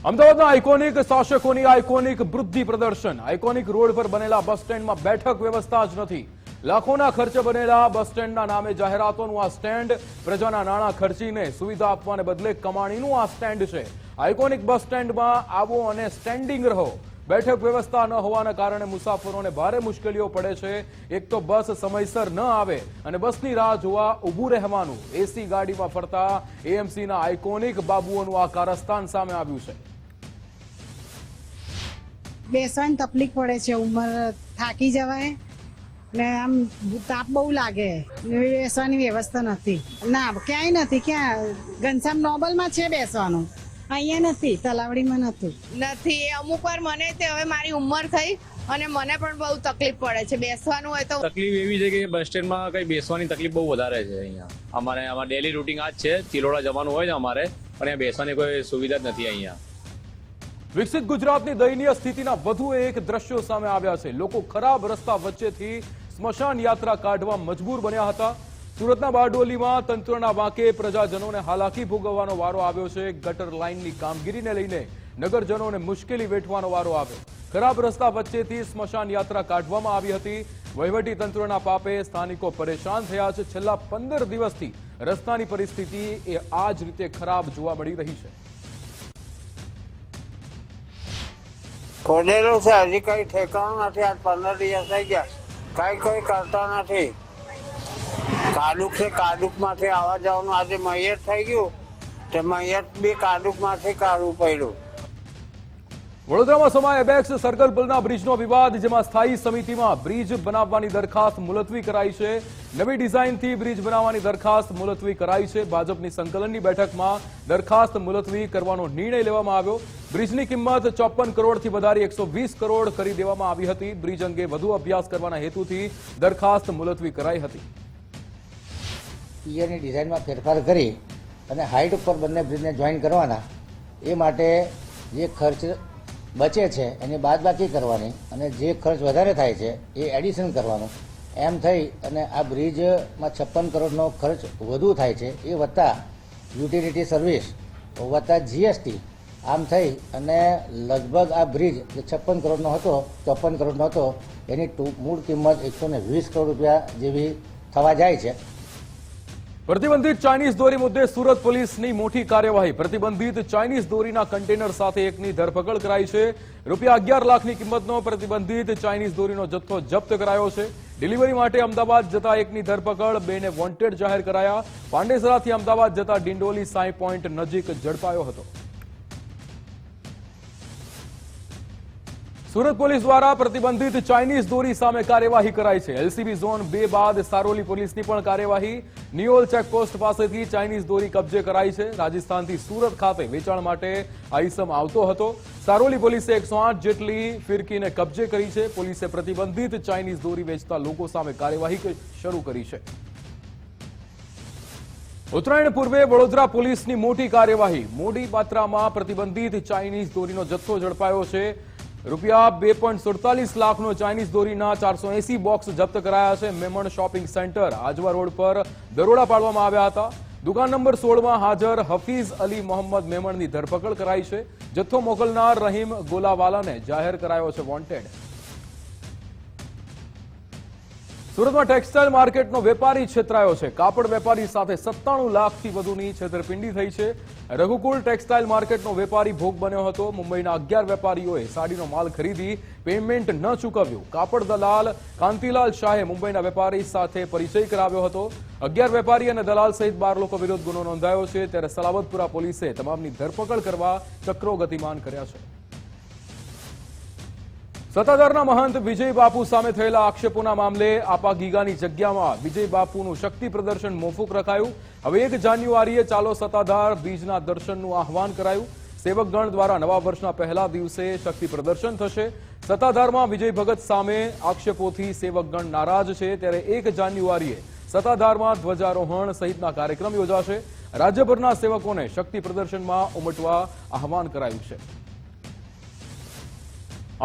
અમદાવાદના આઇકોનિક શાસકોની આઇકોનિક વૃદ્ધિ પ્રદર્શન. આઇકોનિક રોડ પર બનેલા બસ સ્ટેન્ડમાં બેઠક વ્યવસ્થા જ નથી. લાખોના ખર્ચે બનેલા બસ સ્ટેન્ડના નામે જાહેરાતોનું આ સ્ટેન્ડ. પ્રજાના નાણાં ખર્ચીને સુવિધા આપવાને બદલે કમાણીનું આ સ્ટેન્ડ છે. આઇકોનિક બસ સ્ટેન્ડમાં આવો અને સ્ટેન્ડિંગ રહો. બેઠક વ્યવસ્થા ન હોવાના કારણે મુસાફરોને ભારે મુશ્કેલીઓ પડે છે. એક તો બસ સમયસર ન આવે અને બસની રાહ જોવા ઊભું રહેવાનું. એસી ગાડીમાં ફરતા એએમસીના આઇકોનિક બાબુઓનું આ કારસ્તાન સામે આવ્યું છે. બેસવાની તકલીફ પડે છે. ઉંમર થાકી જવાય ને આમ તાપ બહુ લાગે. બેસવાની વ્યવસ્થા નથી. ના, ક્યાંય નથી. ક્યાં ઘનશ્યામ નોબલમાં છે બેસવાનું, અહીંયા નથી. તલાવડીમાં નથી. અમુક વાર મને તે હવે મારી ઉંમર થઈ અને મને પણ બહુ તકલીફ પડે છે. બેસવાનું હોય તો તકલીફ એવી છે કે બસ સ્ટેન્ડમાં કઈ બેસવાની તકલીફ બહુ વધારે છે. અહીંયા અમારે ડેલી રૂટીન આ જ છે. ચિલોડા જવાનું હોય ને અમારે, પણ અહીંયા બેસવાની કોઈ સુવિધા જ નથી. અહીંયા વિકસિત ગુજરાતની દયનીય સ્થિતિના વધુ એક દ્રશ્યો સામે આવ્યા છે. લોકો ખરાબ રસ્તા વચ્ચેથી સ્મશાન યાત્રા કાઢવા મજબૂર બન્યા હતા. સુરતના બારડોલીમાં તંત્રના વાંકે પ્રજાજનોને હાલાકી ભોગવવાનો વારો આવ્યો છે. ગટર લાઇનની કામગીરીને લઈને નગરજનોને મુશ્કેલી વેઠવાનો વારો આવ્યો. ખરાબ રસ્તા વચ્ચેથી સ્મશાન યાત્રા કાઢવામાં આવી હતી. વહીવટી તંત્રના પાપે સ્થાનિકો પરેશાન થયા છે. છેલ્લા 15 દિવસથી રસ્તાની પરિસ્થિતિ એ આ જ રીતે ખરાબ જોવા મળી રહી છે. ખોદેલું છે, હજી કઈ ઠેકાણું નથી. આજ 15 દિવસ થઈ ગયા, કઈ કોઈ કરતા નથી. કાડુક છે, કાડુકમાંથી આવવા જવાનું. આજે મૈયત થઈ ગયું, તે મૈયત બી કાડુકમાંથી કાઢવું પડ્યું. વડોદરામાં સમાય એબેક્સ સર્કલ પુલના બ્રિજનો વિવાદ, જેમાં સ્થાયી સમિતિમાં બ્રિજ બનાવવાની દરખાસ્ત મુલતવી કરાઈ છે. નવી ડિઝાઇનથી બ્રિજ બનાવવાની દરખાસ્ત મુલતવી કરાઈ છે. ભાજપની સંકલનની બેઠકમાં દરખાસ્ત મુલતવી કરવાનો નિર્ણય લેવામાં આવ્યો. બ્રિજની કિંમત 54 કરોડથી વધારી 120 કરોડ કરી દેવામાં આવી હતી. બ્રિજ અંગે વધુ અભ્યાસ કરવાના હેતુથી દરખાસ્ત મુલતવી કરાઈ હતી. પિયરની ડિઝાઇનમાં ફેરફાર કરી અને હાઇટ ઉપર બંને બ્રિજને જોઈન કરવાના. એ માટે જે ખર્ચ બચે છે એની બાદબાકી કરવાની અને જે ખર્ચ વધારે થાય છે એ એડિશન કરવાનું. એમ થઈ અને આ બ્રિજમાં 56 કરોડનો ખર્ચ વધુ થાય છે. એ વત્તા યુટિલિટી સર્વિસ વત્તા જીએસટી, આમ થઈ અને લગભગ આ બ્રિજ જે 56 કરોડનો હતો 54 કરોડનો હતો એની મૂળ કિંમત 120 કરોડ રૂપિયા જેવી થવા જાય છે. પ્રતિબંધિત ચાઇનીઝ દોરી મુદ્દે સુરત પોલીસની મોટી કાર્યવાહી. પ્રતિબંધિત ચાઇનીઝ દોરીના કન્ટેનર સાથે એકની ધરપકડ કરાઈ છે. રૂપિયા 11 લાખની કિંમતનો પ્રતિબંધિત ચાઇનીઝ દોરીનો જથ્થો જપ્ત કરાયો છે. ડિલિવરી માટે અમદાવાદ જતા એકની ધરપકડ, બેને વોન્ટેડ જાહેર કરાયા. પાંડેસરાથી અમદાવાદ જતા ડિંડોલી સાઈ પોઈન્ટ નજીક ઝડપાયો હતો. સુરત પોલીસ દ્વારા પ્રતિબંધિત ચાઇનીઝ દોરી સામે કાર્યવાહી કરાઈ છે. એલસીબી ઝોન 2 બાદ સારોલી પોલીસની પણ કાર્યવાહી. નિયોલ ચેકપોસ્ટ પાસેથી ચાઇનીઝ દોરી કબજે કરાઈ છે. રાજસ્થાનથી સુરત ખાતે વેચાણ માટે આ ઈસમ આવતો હતો. સારોલી પોલીસે 108 જેટલી ફિરકીને કબજે કરી છે. પોલીસે પ્રતિબંધિત ચાઇનીઝ દોરી વેચતા લોકો સામે કાર્યવાહી શરૂ કરી છે. ઉત્તરાયણ પૂર્વે વડોદરા પોલીસની મોટી કાર્યવાહી. મોટી માત્રામાં પ્રતિબંધિત ચાઇનીઝ દોરીનો જથ્થો ઝડપાયો છે. રૂપિયા 2.47 લાખનો ચાઇનીઝ દોરીના 480 બોક્સ જપ્ત કરાયા છે. Memon shopping centre Ajwa road પર દરોડા પાડવામાં આવ્યા હતા. દુકાન નંબર 16માં હાજર હફીઝ અલી મોહમ્મદ મેમણની ધરપકડ કરાઈ છે. જથ્થો મોકલનાર રહીમ ગોલાવાલાને જાહેર કરાયો છે વોન્ટેડ. સુરતમાં ટેક્સટાઇલ માર્કેટનો વેપારી છેતરાયો છે. કાપડ વેપારી સાથે 97 લાખથી વધુની છેતરપિંડી થઈ છે. રઘુકુળ ટેક્સટાઇલ માર્કેટનો વેપારી ભોગ બન્યો હતો. મુંબઈના 11 વેપારીઓએ સાડીનો માલ ખરીદી પેમેન્ટ ન ચૂકવ્યું. કાપડ દલાલ કાંતિલાલ શાહે મુંબઈના વેપારી સાથે પરિચય કરાવ્યો હતો. 11 વેપારી અને દલાલ સહિત 12 લોકો વિરુદ્ધ ગુનો નોંધાયો છે. ત્યારે સલાબતપુરા પોલીસે તમામની ધરપકડ કરવા ચક્રો ગતિમાન કર્યા છે. સત્તાધારના મહંત વિજય બાપુ સામે થયેલા આક્ષેપોના મામલે આપા ગીગાની જગ્યામાં વિજય બાપુનું શક્તિ પ્રદર્શન મોકૂફ રખાયું. હવે 1 જાન્યુઆરીએ ચાલો સત્તાધાર બીજના દર્શનનું આહવાન કરાયું. સેવકગણ દ્વારા નવા વર્ષના પહેલા દિવસે શક્તિ પ્રદર્શન થશે. સત્તાધારમાં વિજય ભગત સામે આક્ષેપોથી સેવકગણ નારાજ છે. ત્યારે 1 જાન્યુઆરીએ સત્તાધારમાં ધ્વજારોહણ સહિતના કાર્યક્રમ યોજાશે. રાજ્યભરના સેવકોને શક્તિ પ્રદર્શનમાં ઉમટવા આહવાન કરાયું છે.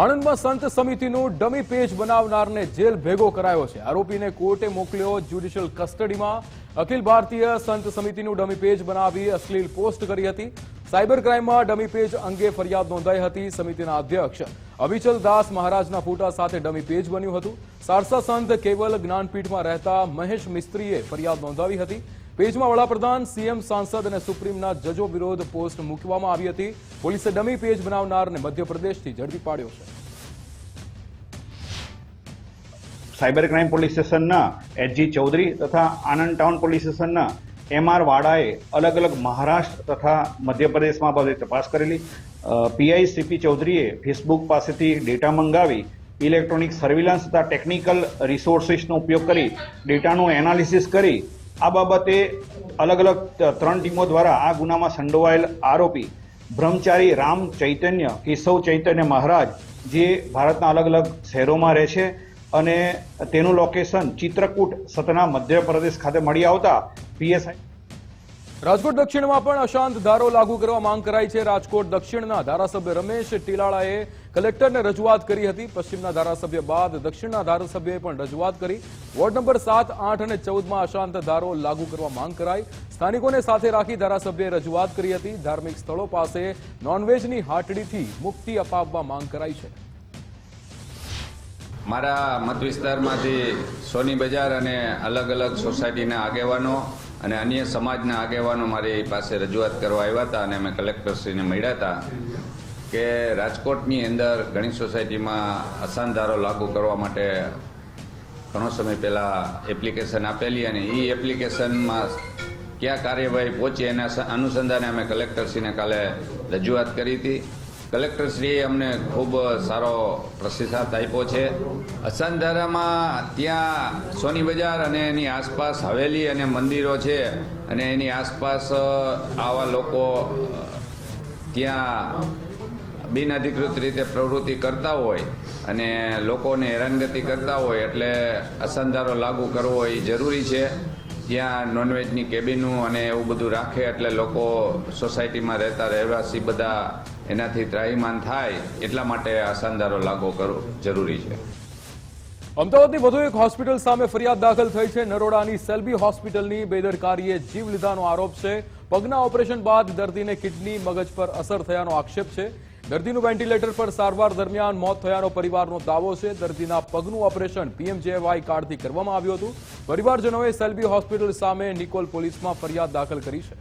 આણંદમાં સંત સમિતિનું ડમી પેજ બનાવનારને જેલ ભેગો કરાયો છે. આરોપીને કોર્ટે મોકલ્યો જ્યુડિશિયલ કસ્ટડીમાં. અખિલ ભારતીય સંત સમિતિનું ડમી પેજ બનાવી અશ્લીલ પોસ્ટ કરી હતી. સાયબર ક્રાઇમમાં ડમી પેજ અંગે ફરિયાદ નોંધાઈ હતી. સમિતિના અધ્યક્ષ અવિચલ દાસ મહારાજના ફોટા સાથે ડમી પેજ બન્યું હતું. સારસા સંત કેવલ જ્ઞાનપીઠમાં રહેતા મહેશ મિસ્ત્રીએ ફરિયાદ નોંધાવી હતી. પેજમાં વડાપ્રધાન, સીએમ, સાંસદ અને સુપ્રીમના જજો વિરોધ પોસ્ટ મૂકવામાં આવી હતી. પોલીસે ડમી પેજ બનાવનારને મધ્યપ્રદેશથી ઝડપી પાડ્યો છે. સાયબર ક્રાઇમ પોલીસ સ્ટેશનના એચજી ચૌધરી તથા આનંદ ટાઉન પોલીસ સ્ટેશનના એમઆર વાડાએ અલગ અલગ મહારાષ્ટ્ર તથા મધ્યપ્રદેશમાં બાબતે તપાસ કરેલી. પીઆઈ સીપી ચૌધરીએ ફેસબુક પાસેથી ડેટા મંગાવી ઇલેક્ટ્રોનિક સર્વેલન્સ તથા ટેકનિકલ રિસોર્સિસનો ઉપયોગ કરી ડેટાનું એનાલિસિસ કરી આ બાબતે અલગ અલગ 3 ટીમો દ્વારા આ ગુનામાં સંડોવાયેલ આરોપી બ્રહ્મચારી રામ ચૈતન્ય કેશવ ચૈતન્ય મહારાજ, જે ભારતના અલગ અલગ શહેરોમાં રહે છે અને તેનું લોકેશન ચિત્રકૂટ સતના મધ્યપ્રદેશ ખાતે મળી આવતા પીએસઆઈ. રાજકોટ દક્ષિણમાં પણ અશાંત ધારો લાગુ કરવા માંગ કરાઈ છે. રાજકોટ દક્ષિણના ધારાસભ્ય રમેશ ટીલાળાએ કલેક્ટરને રજૂઆત કરી હતી. પશ્ચિમના ધારાસભ્ય બાદ દક્ષિણના ધારાસભ્યએ પણ રજૂઆત કરી. વોર્ડ નંબર 7, 8 અને 14માં અશાંત ધારો લાગુ કરવા માંગ કરાઈ. સ્થાનિકોને સાથે રાખી ધારાસભ્યએ રજૂઆત કરી હતી. ધાર્મિક સ્થળો પાસે નોનવેજની હાટડીથી મુક્તિ અપાવવા માંગ કરાઈ છે. મારા મત વિસ્તારમાંથી સોની બજાર અને અલગ અલગ સોસાયટીના આગેવાનો અને અન્ય સમાજના આગેવાનો મારી પાસે રજૂઆત કરવા આવ્યા હતા અને અમે કલેક્ટરશ્રીને મળ્યા હતા કે રાજકોટની અંદર ઘણી સોસાયટીમાં અશાંત ધારો લાગુ કરવા માટે ઘણો સમય પહેલાં એપ્લિકેશન આપેલી અને એ એપ્લિકેશનમાં ક્યાં કાર્યવાહી પહોંચી એના અનુસંધાને અમે કલેક્ટરશ્રીને કાલે રજૂઆત કરી હતી. કલેક્ટરશ્રીએ અમને ખૂબ સારો પ્રતિસાદ આપ્યો છે. અશાંત ધારામાં ત્યાં સોની બજાર અને એની આસપાસ હવેલી અને મંદિરો છે અને એની આસપાસ આવા લોકો ત્યાં બિનઅધિકૃત રીતે પ્રવૃત્તિ કરતા હોય અને લોકોને હેરાનગતિ કરતા હોય એટલે અશાંત ધારો લાગુ કરવો એ જરૂરી છે. ત્યાં નોનવેજની કેબિનો અને એવું બધું રાખે એટલે લોકો સોસાયટીમાં રહેતા રહેવાસી બધા એનાથી ત્રાહિમાન થાય, એટલા માટે અશાંત ધારો લાગુ કરવો જરૂરી છે. અમદાવાદની વધુ એક હોસ્પિટલ સામે ફરિયાદ દાખલ થઈ છે. નરોડાની સેલ્બી હોસ્પિટલની બેદરકારીએ જીવ લીધાનો આરોપ છે. પગના ઓપરેશન બાદ દર્દીને કિડની મગજ પર અસર થયાનો આક્ષેપ છે. દર્દીનું વેન્ટિલેટર પર સારવાર દરમિયાન મોત થયાનો પરિવારનો દાવો છે. દર્દીના પગનું ઓપરેશન પીએમજેવાય કાર્ડથી કરવામાં આવ્યું હતું. પરિવારજનોએ સેલ્બી હોસ્પિટલ સામે નિકોલ પોલીસમાં ફરિયાદ દાખલ કરી છે.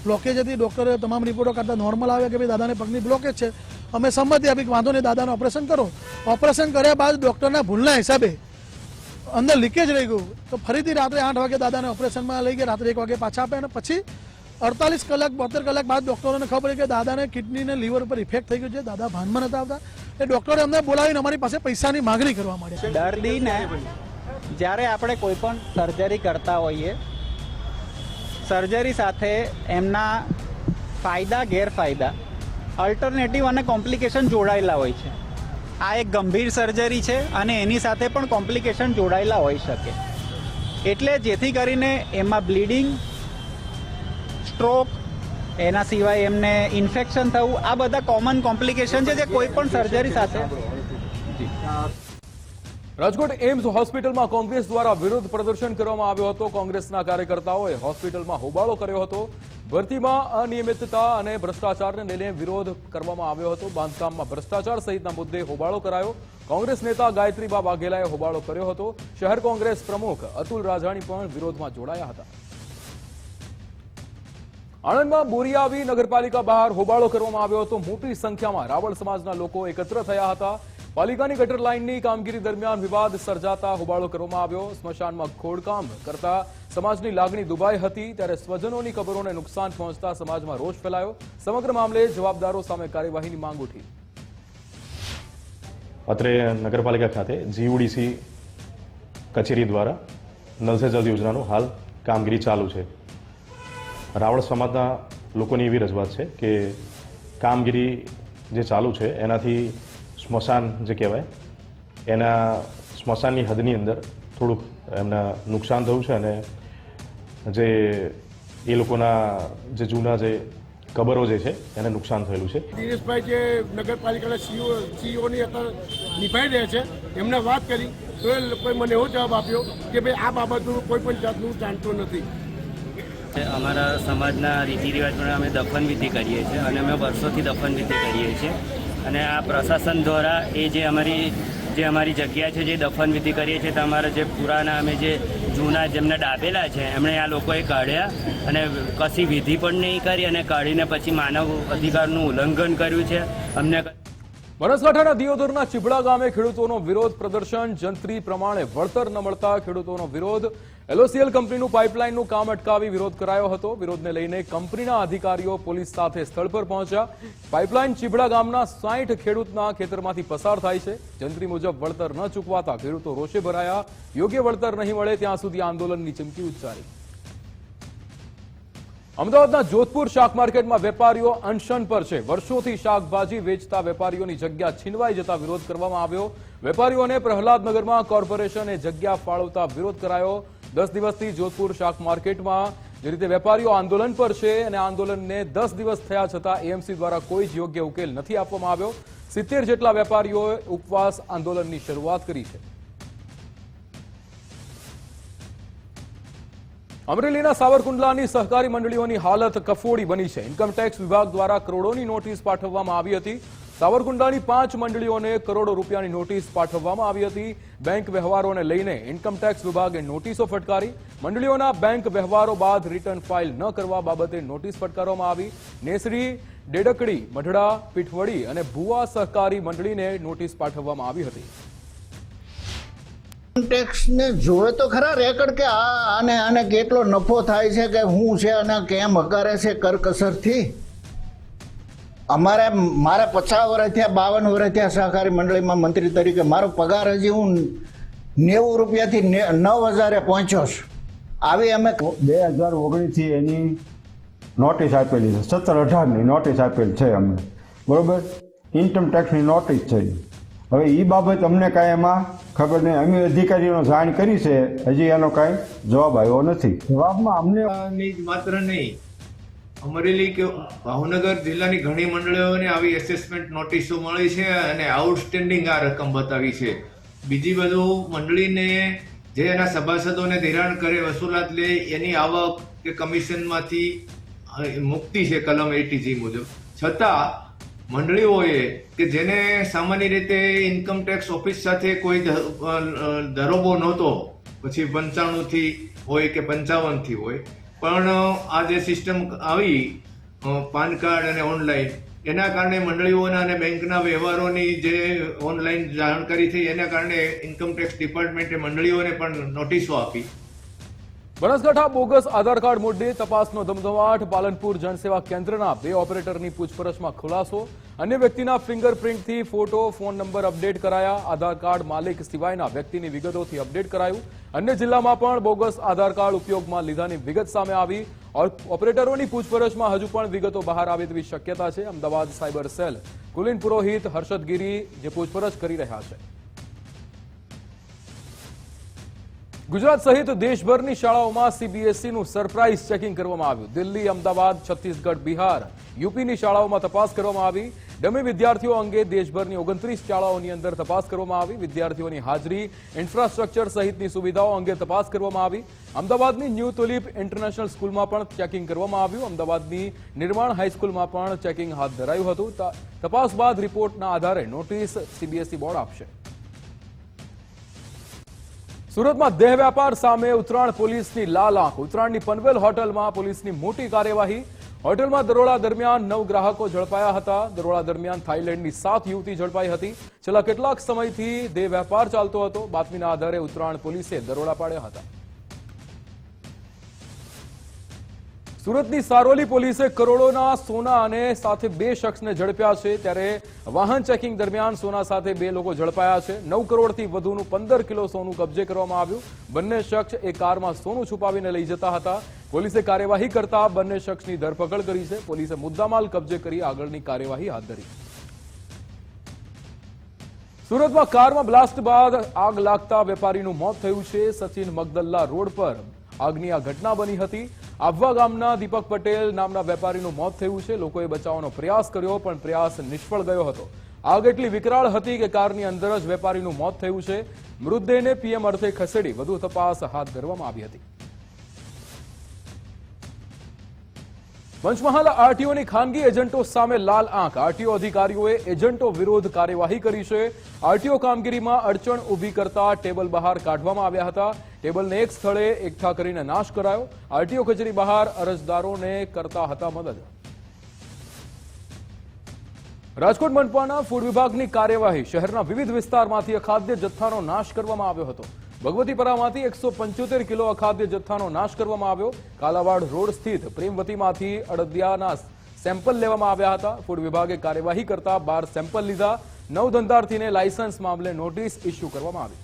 બ્લોકેજ હતી. ડૉક્ટરે તમામ રિપોર્ટો કાઢતા નોર્મલ આવ્યા કે ભાઈ દાદાને પગની બ્લોકેજ છે. અમે સંમતિ આપી કે વાંધો નહીં, દાદાને ઓપરેશન કરો. ઓપરેશન કર્યા બાદ ડૉક્ટરના ભૂલના હિસાબે અંદર લીકેજ રહી ગયું, તો ફરીથી રાત્રે 8 વાગે દાદાને ઓપરેશનમાં લઈ ગયા. રાત્રે 1 વાગે પાછા આપ્યા અને પછી 48 કલાક 72 કલાક બાદ ડૉક્ટરોને ખબર પડી કે દાદાને કિડનીને લીવર ઉપર ઇફેક્ટ થઈ ગયું છે. દાદા ભાનમાં નતા આવતા. એ ડૉક્ટરે અમને બોલાવીને અમારી પાસે પૈસાની માગણી કરવા માંડી. દર્દીને જ્યારે આપણે કોઈ પણ સર્જરી કરતા હોઈએ, સર્જરી સાથે એમના ફાયદા ગેરફાયદા, અલ્ટરનેટિવ અને કોમ્પ્લિકેશન જોડાયેલા હોય છે. આ એક ગંભીર સર્જરી છે અને એની સાથે પણ કોમ્પ્લિકેશન જોડાયેલા હોઈ શકે. એટલે જેથી કરીને એમાં બ્લીડિંગ, સ્ટ્રોક, એના સિવાય એમને ઇન્ફેક્શન થવું, આ બધા કોમન કોમ્પ્લિકેશન છે જે કોઈ પણ સર્જરી સાથે. રાજકોટ એમ્સ હોસ્પિટલમાં કોંગ્રેસ દ્વારા વિરોધ પ્રદર્શન કરવામાં આવ્યો હતો. કોંગ્રેસના કાર્યકર્તાઓએ હોસ્પિટલમાં હોબાળો કર્યો હતો. ભરતીમાં અનિયમિતતા અને ભ્રષ્ટાચારને લઈને વિરોધ કરવામાં આવ્યો હતો. બાંધકામમાં ભ્રષ્ટાચાર સહિતના મુદ્દે હોબાળો કરાયો. કોંગ્રેસ નેતા ગાયત્રીબા વાઘેલાએ હોબાળો કર્યો હતો. શહેર કોંગ્રેસ પ્રમુખ અતુલ રાજાણી પણ વિરોધમાં જોડાયા હતા. આણંદમાં બોરિયાવી નગરપાલિકા બહાર હોબાળો કરવામાં આવ્યો હતો. મોટી સંખ્યામાં રાવળ સમાજના લોકો એકત્ર થયા હતા. પાલિકાની ગટર લાઇનની કામગીરી દરમિયાન વિવાદ સર્જાતા હોબાળો કરવામાં આવ્યો. સ્મશાનમાં ખોદકામ કરતા સમાજની લાગણી દુભાઈ હતી, ત્યારે સ્વજનોની કબરોને નુકસાન પહોંચતા સમાજમાં રોષ ફેલાયો. સમગ્ર મામલે જવાબદારો સામે કાર્યવાહીની માંગ ઉઠી. અત્રે નગરપાલિકા ખાતે જીયુડીસી કચેરી દ્વારા નલ સે જલ યોજનાનું હાલ કામગીરી ચાલુ છે. રાવળ સમાજના લોકોની એવી રજૂઆત છે કે કામગીરી જે ચાલુ છે એનાથી સ્મશાન જે કહેવાય એના સ્મશાનની હદની અંદર થોડુંક એમને નુકસાન થયું છે અને જે એ લોકોના જે જૂના જે કબરો જે છે એને નુકસાન થયેલું છે. દિનેશભાઈ જે નગરપાલિકાના સીઈઓની અત્યારે નિભાઈ રહ્યા છે એમને વાત કરી તો એ લોકોએ મને એવો જવાબ આપ્યો કે ભાઈ આ બાબતનું કોઈ પણ જાતનું જાણતો નથી. અમારા સમાજના રીતિ રિવાજ પ્રમાણે અમે દફન વિધિ કરીએ છીએ અને અમે વર્ષોથી દફન વિધિ કરીએ છીએ અને આ પ્રશાસન દ્વારા એ જે અમારી જગ્યા છે જે દફન વિધિ કરીએ છીએ, તમારા જે પુરાના અમે જે જૂના જેમને ડાબેલા છે એમણે આ લોકોએ કાઢ્યા અને કશી વિધિ પણ નહીં કરી અને કાઢીને પછી માનવ અધિકારનું ઉલ્લંઘન કર્યું છે. અમને બનાસકાંઠાના દિયોદરના ચીબડા ગામે ખેડૂતોનો વિરોધ પ્રદર્શન. જંત્રી પ્રમાણે વળતર ન મળતા ખેડૂતોનો વિરોધ. એલઓસીએલ કંપનીનું પાઇપલાઇનનું કામ અટકાવી વિરોધ કરાયો હતો. વિરોધને લઈને કંપનીના અધિકારીઓ પોલીસ સાથે સ્થળ પર પહોંચ્યા. પાઇપલાઇન ચીબડા ગામના 60 ખેડૂતના ખેતરમાંથી પસાર થાય છે. જંત્રી મુજબ વળતર ન ચૂકવાતા ખેડૂતો રોષે ભરાયા. યોગ્ય વળતર નહીં મળે ત્યાં સુધી આંદોલનની ચીમકી ઉચ્ચારી. અમદાવાદના જોધપુર શાક માર્કેટમાં વેપારીઓ અનશન પર છે. વર્ષોથી શાકભાજી વેચતા વેપારીઓની જગ્યા છીનવાઈ જતા વિરોધ કરવામાં આવ્યો. વેપારીઓને પ્રહલાદનગરમાં કોર્પોરેશને જગ્યા ફાળવતા વિરોધ કરાયો. 10 દિવસથી જોધપુર શાક માર્કેટમાં જે રીતે વેપારીઓ આંદોલન પર છે અને આંદોલનને 10 દિવસ થયા છતાં એએમસી દ્વારા કોઈ જ યોગ્ય ઉકેલ નથી આપવામાં આવ્યો. 70 જેટલા વેપારીઓએ ઉપવાસ આંદોલનની શરૂઆત કરી છે. અમરેલીના સાવરકુંડલાની સહકારી મંડળીઓની હાલત કફોડી બની છે. ઇન્કમટેક્સ વિભાગ દ્વારા કરોડોની નોટિસ પાઠવવામાં આવી હતી. સાવરકુંડલાની 5 મંડળીઓને કરોડો રૂપિયાની નોટિસ પાઠવવામાં આવી હતી. બેંક વ્યવહારોને લઈને ઇન્કમટેક્સ વિભાગે નોટિસો ફટકારી. મંડળીઓના બેંક વ્યવહારો બાદ રિટર્ન ફાઇલ ન કરવા બાબતે નોટિસ ફટકારવામાં આવી. નેસડી, ડેડકડી, મઢડા, પીઠવડી અને ભુવા સહકારી મંડળીને નોટિસ પાઠવવામાં આવી હતી. ટેક્સને જોવે તો ખરા રેકર્ડ કે આને કેટલો નફો થાય છે કે શું છે અને કેમ હકારે છે કરકસરથી. મારે 50 વર્ષ થયા, 52 વર્ષ થયા સહકારી મંડળીમાં મંત્રી તરીકે. મારો પગાર હજી હું 90 રૂપિયાથી 9,000 પહોંચ્યો છું. આવી અમે 2019થી એની નોટિસ આપેલી છે, 17-18ની નોટિસ આપેલી છે અમને, બરોબર. ઇન્કમ ટેક્સની નોટિસ છે. હવે એ બાબત અમને કાંઈ એમાં ખબર નહીં. અમે અધિકારીઓને જાણ કરી છે, હજી એનો કાંઈ જવાબ આવ્યો નથી. જવાબમાં અમને માત્ર નહીં, અમરેલી કે ભાવનગર જિલ્લાની ઘણી મંડળીઓને આવી એસેસમેન્ટ નોટિસો મળી છે અને આઉટસ્ટેન્ડિંગ આ રકમ બતાવી છે. બીજી બધું મંડળીને જે એના સભાસદોને ધિરાણ કરે, વસૂલાત લે, એની આવક કે કમિશનમાંથી મુક્તિ છે કલમ 80G મુજબ. છતાં મંડળીઓએ કે જેને સામાન્ય રીતે ઇન્કમટેક્સ ઓફિસ સાથે કોઈ દરોબો નહોતો, પછી 95થી હોય કે 55થી હોય, પણ આ જે સિસ્ટમ આવી પાન કાર્ડ અને ઓનલાઈન, એના કારણે મંડળીઓના અને બેંકના વ્યવહારોની જે ઓનલાઈન જાણકારી થઈ, એના કારણે ઇન્કમટેક્સ ડિપાર્ટમેન્ટે મંડળીઓને પણ નોટિસો આપી. બનાસકાંઠા બોગસ આધાર કાર્ડ મુદ્દે તપાસનો ધમધમાટ. પાલનપુર જનસેવા કેન્દ્રના 2 ઓપરેટરની પૂછપરછમાં ખુલાસો. અન્ય વ્યક્તિના ફિંગરપ્રિન્ટથી ફોટો, ફોન નંબર અપડેટ કરાયા. આધાર કાર્ડ માલિક સિવાયના વ્યક્તિની વિગતોથી અપડેટ કરાયું. અન્ય જિલ્લામાં પણ બોગસ આધાર કાર્ડ ઉપયોગમાં લીધાની વિગત સામે આવી. ઓપરેટરોની પૂછપરછમાં હજુ પણ વિગતો બહાર આવે તેવી શક્યતા છે. અમદાવાદ સાયબર સેલ કુલીન પુરોહિત, હર્ષદ ગીરી જે પૂછપરછ કરી રહ્યા છે. ગુજરાત સહિત દેશભરની શાળાઓમાં સીબીએસઈનું સરપ્રાઇઝ ચેકિંગ કરવામાં આવ્યું. દિલ્હી, અમદાવાદ, છત્તીસગઢ, બિહાર, યુપીની શાળાઓમાં તપાસ કરવામાં આવી. ડમી વિદ્યાર્થીઓ અંગે દેશભરની 29 શાળાઓની અંદર તપાસ કરવામાં આવી. વિદ્યાર્થીઓની હાજરી, ઇન્ફ્રાસ્ટ્રક્ચર સહિતની સુવિધાઓ અંગે તપાસ કરવામાં આવી. અમદાવાદની ન્યૂ તુલિપ ઇન્ટરનેશનલ સ્કૂલમાં પણ ચેકિંગ કરવામાં આવ્યું. અમદાવાદની નિર્માણ હાઈસ્કૂલમાં પણ ચેકિંગ હાથ ધરાયું હતું. તપાસ બાદ રિપોર્ટના આધારે નોટિસ સીબીએસઈ બોર્ડ આપશે. સુરતમાં દેહ વેપાર સામે ઉત્તરાયણ પોલીસની લાલ આંખ. ઉત્તરાયણની પનવેલ હોટલમાં પોલીસની મોટી કાર્યવાહી. હોટલમાં દરોડા દરમિયાન 9 ગ્રાહકો ઝડપાયા હતા. દરોડા દરમિયાન થાઈલેન્ડની 7 યુવતી ઝડપાઈ હતી. છેલ્લા કેટલાક સમયથી દેહ વેપાર ચાલતો હતો. બાતમીના આધારે ઉત્તરાયણ પોલીસે દરોડા પાડ્યા હતા. સુરતની સારોલી પોલીસે કરોડોના સોના અને સાથે 2 શખ્સને ઝડપ્યા છે. ત્યારે વાહન ચેકિંગ દરમિયાન સોના સાથે 2 લોકો ઝડપાયા છે. 9 કરોડથી વધુનું 15 કિલો સોનું કબજે કરવામાં આવ્યું. બંને શખ્સ એક કારમાં સોનું છુપાવીને લઈ જતા હતા. પોલીસે કાર્યવાહી કરતા બંને શખ્સની ધરપકડ કરી છે. પોલીસે મુદ્દામાલ કબજે કરી આગળની કાર્યવાહી હાથ ધરી. સુરતમાં કારમાં બ્લાસ્ટ બાદ આગ લાગતા વેપારીનું મોત થયું છે. સચિન મગદલ્લા રોડ પર આગની આ ઘટના બની હતી. આહવા ગામના દીપક પટેલ નામના વેપારીનું મોત થયું છે. લોકોએ બચાવવાનો પ્રયાસ કર્યો પણ પ્રયાસ નિષ્ફળ ગયો હતો. આગ એટલી વિકરાળ હતી કે કારની અંદર જ વેપારીનું મોત થયું છે. મૃતદેહને પીએમ અર્થે ખસેડી વધુ તપાસ હાથ ધરવામાં આવી હતી. પંચમહાલ આરટીઓની ખાનગી એજન્ટો સામે લાલ આંખ. આરટીઓ અધિકારીઓએ એજન્ટો વિરોધ કાર્યવાહી કરી છે. આરટીઓ કામગીરીમાં અડચણ ઊભી કરતા ટેબલ બહાર કાઢવામાં આવ્યા હતા. ટેબલને એક સ્થળે એકઠા કરીને નાશ કરાયો. આરટીઓ કચેરી બહાર અરજદારોને કરતા હતા મદદ. રાજકોટ મનપાના ફૂડ વિભાગની કાર્યવાહી. શહેરના વિવિધ વિસ્તારમાંથી અખાદ્ય જથ્થાનો નાશ કરવામાં આવ્યો હતો. ભગવતીપરામાંથી 175 કિલો અખાદ્ય જથ્થાનો નાશ કરવામાં આવ્યો. કાલાવાડ રોડ સ્થિત પ્રેમવતીમાંથી અડદિયાના સેમ્પલ લેવામાં આવ્યા હતા. ફૂડ વિભાગે કાર્યવાહી કરતા 12 સેમ્પલ લીધા. 9 ધંધાર્થીને લાયસન્સ મામલે નોટિસ ઇસ્યુ કરવામાં આવી.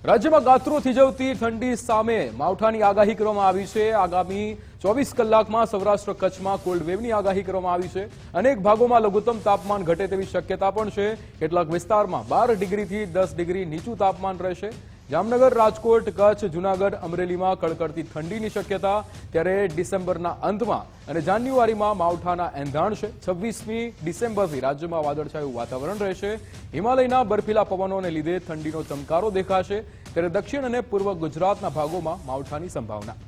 રાજ્યમાં ગાત્રો થીજવતી ઠંડી સામે માવઠાની આગાહી કરવામાં આવી છે. આગામી 24 કલાકમાં સૌરાષ્ટ્ર કચ્છમાં કોલ્ડ વેવની આગાહી કરવામાં આવી છે. અનેક ભાગોમાં લઘુત્તમ તાપમાન ઘટે તેવી શક્યતા પણ છે. કેટલાક વિસ્તારમાં 12 ડિગ્રીથી 10 ડિગ્રી નીચું તાપમાન રહેશે. જામનગર, રાજકોટ, કચ્છ, જૂનાગઢ, અમરેલીમાં કડકડતી ઠંડીની શક્યતા. ત્યારે ડિસેમ્બરના અંતમાં અને જાન્યુઆરીમાં માવઠાના એંધાણ છે. 26મી ડિસેમ્બરથી રાજ્યમાં વાદળછાયું વાતાવરણ રહેશે. હિમાલયના બર્ફીલા પવનોને લીધે ઠંડીનો ચમકારો દેખાશે. ત્યારે દક્ષિણ અને પૂર્વ ગુજરાતના ભાગોમાં માવઠાની સંભાવના.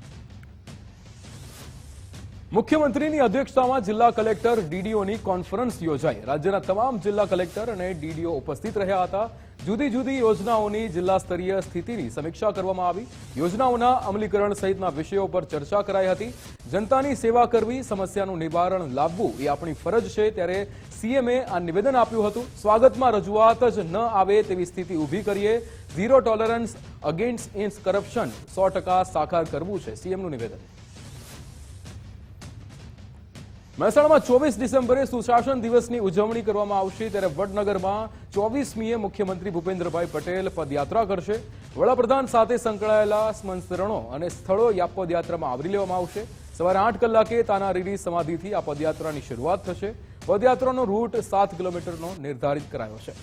મુખ્યમંત્રીની અધ્યક્ષતામાં જિલ્લા કલેક્ટર ડીડીઓની કોન્ફરન્સ યોજાઈ. રાજ્યના તમામ જિલ્લા કલેક્ટર અને ડીડીઓ ઉપસ્થિત રહ્યા હતા. જુદી જુદી યોજનાઓની જિલ્લા સ્તરીય સ્થિતિની સમીક્ષા કરવામાં આવી. યોજનાઓના અમલીકરણ સહિતના વિષયો પર ચર્ચા કરાઈ હતી. જનતાની સેવા કરવી, સમસ્યાનું નિવારણ લાવવું એ આપણી ફરજ છે. ત્યારે સીએમએ આ નિવેદન આપ્યું હતું. સ્વાગતમાં રજૂઆત જ ન આવે તેવી સ્થિતિ ઊભી કરીએ. ઝીરો ટોલરન્સ અગેન્સ્ટ કરપ્શન 100% સાકાર કરવું છે સીએમનું નિવેદન. મહેસાણામાં 24 ડિસેમ્બરે સુશાસન દિવસની ઉજવણી કરવામાં આવશે. ત્યારે વડનગરમાં 24મીએ મુખ્યમંત્રી ભૂપેન્દ્રભાઈ પટેલ પદયાત્રા કરશે. વડાપ્રધાન સાથે સંકળાયેલા સ્મરણો અને સ્થળો પદયાત્રામાં આવરી લેવામાં આવશે. સવારે 8 કલાકે તાનારીરી સમાધિથી આ પદયાત્રાની શરૂઆત થશે. પદયાત્રાનો રૂટ 7 કિલોમીટરનો નિર્ધારિત કરાયો છે.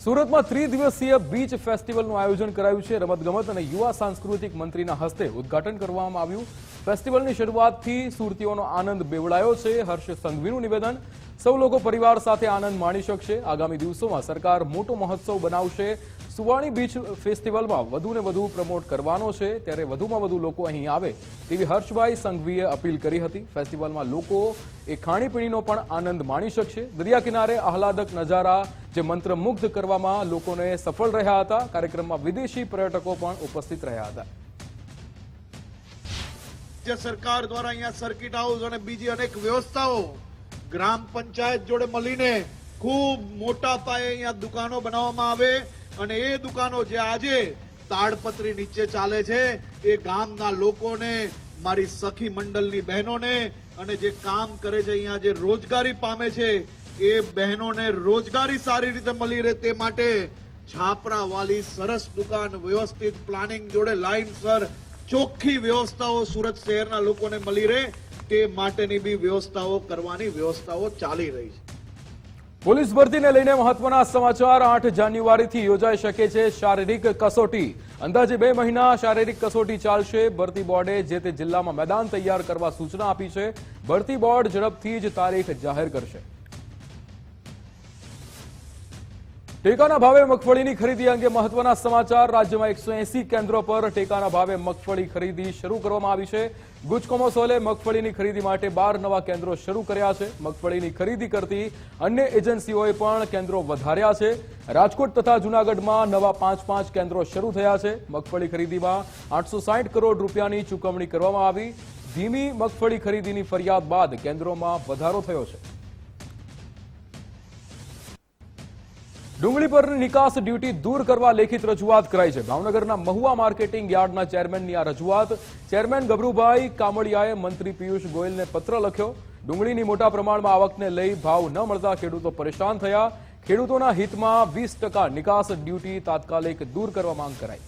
સુરતમાં 3 દિવસીય બીચ ફેસ્ટિવલનું આયોજન કરાયું છે. રમતગમત અને યુવા સાંસ્કૃતિક મંત્રીના હસ્તે ઉદ્ઘાટન કરવામાં આવ્યું. ફેસ્ટિવલની શરૂઆતથી સુરતીઓનો આનંદ બેવડાયો છે. હર્ષ સંઘવીનું નિવેદન. સૌ લોકો પરિવાર સાથે આનંદ માણી શકશે. આગામી દિવસોમાં સરકાર મોટો મહોત્સવ બનાવશે. સુવાણી બીચ ફેસ્ટિવલમાં વધુને વધુ પ્રમોટ કરવાનો છે, ત્યારે વધુમાં વધુ લોકો અહીં આવે તેવી હર્ષભાઈ સંઘવીએ અપીલ કરી હતી. ફેસ્ટિવલમાં લોકો એ ખાણીપીણીનો પણ આનંદ માણી શકશે. દરિયા કિનારે આહલાદક નજારા જે મંત્રમુગ્ધ કરવામાં લોકોને સફળ રહ્યા હતા. કાર્યક્રમમાં વિદેશી પર્યટકો પણ ઉપસ્થિત રહ્યા હતા. રાજ્ય સરકાર દ્વારા અહીંયા સર્કિટ હાઉસ અને બીજી અનેક વ્યવસ્થાઓ ગ્રામ પંચાયત જોડે મળીને ખૂબ મોટા પાયે અહીંયા દુકાનો બનાવવામાં આવે અને એ દુકાનો જે આજે તાડપત્રી નીચે ચાલે છે એ ગામના લોકોને, મારી સખી મંડળની બહેનોને અને જે કામ કરે છે અહીંયા જે રોજગારી પામે છે એ બહેનોને રોજગારી સારી રીતે મળી રહે તે માટે છાપરા વાળી સરસ દુકાન વ્યવસ્થિત પ્લાનિંગ જોડે લાઈનસર ચોખ્ખી વ્યવસ્થાઓ સુરત શહેરના લોકોને મળી રહે તે માટેની બી વ્યવસ્થાઓ કરવાની વ્યવસ્થાઓ ચાલી રહી છે. પોલીસ ભરતીને લઈને મહત્વના સમાચાર. 8 જાન્યુઆરીથી યોજાઈ શકે છે શારીરિક કસોટી. અંદાજે 2 મહિના શારીરિક કસોટી ચાલશે. ભરતી બોર્ડે જે તે જિલ્લામાં મેદાન તૈયાર કરવા સૂચના આપી છે. ભરતી બોર્ડ ઝડપથી જ તારીખ જાહેર કરશે. ટેકાના ભાવે મગફળીની ખરીદી અંગે મહત્વના સમાચાર. રાજ્યમાં 180 કેન્દ્રો પર ટેકાના ભાવે મગફળી ખરીદી શરૂ કરવામાં આવી છે. ગુજકોમોસોલે મગફળીની ખરીદી માટે 12 નવા કેન્દ્રો શરૂ કર્યા છે. મગફળીની ખરીદી કરતી અન્ય એજન્સીઓએ પણ કેન્દ્રો વધાર્યા છે. રાજકોટ તથા જૂનાગઢમાં નવા 5 કેન્દ્રો શરૂ થયા છે. મગફળી ખરીદીમાં 860 કરોડ રૂપિયાની ચૂકવણી કરવામાં આવી. ધીમી મગફળી ખરીદીની ફરિયાદ બાદ કેન્દ્રોમાં વધારો થયો છે. ડુંગળી પરની નિકાસ ડ્યુટી દૂર કરવા લેખિત રજૂઆત કરાઈ છે. ભાવનગરના મહુવા માર્કેટિંગ યાર્ડના ચેરમેનની આ રજૂઆત. ચેરમેન ગભરુભાઈ કામળિયાએ મંત્રી પિયુષ ગોયલને પત્ર લખ્યો. ડુંગળીની મોટા પ્રમાણમાં આવકને લઈ ભાવ ન મળતા ખેડૂતો પરેશાન થયા. ખેડૂતોના હિતમાં 20% નિકાસ ડ્યુટી તાત્કાલિક દૂર કરવા માંગ કરાઈ.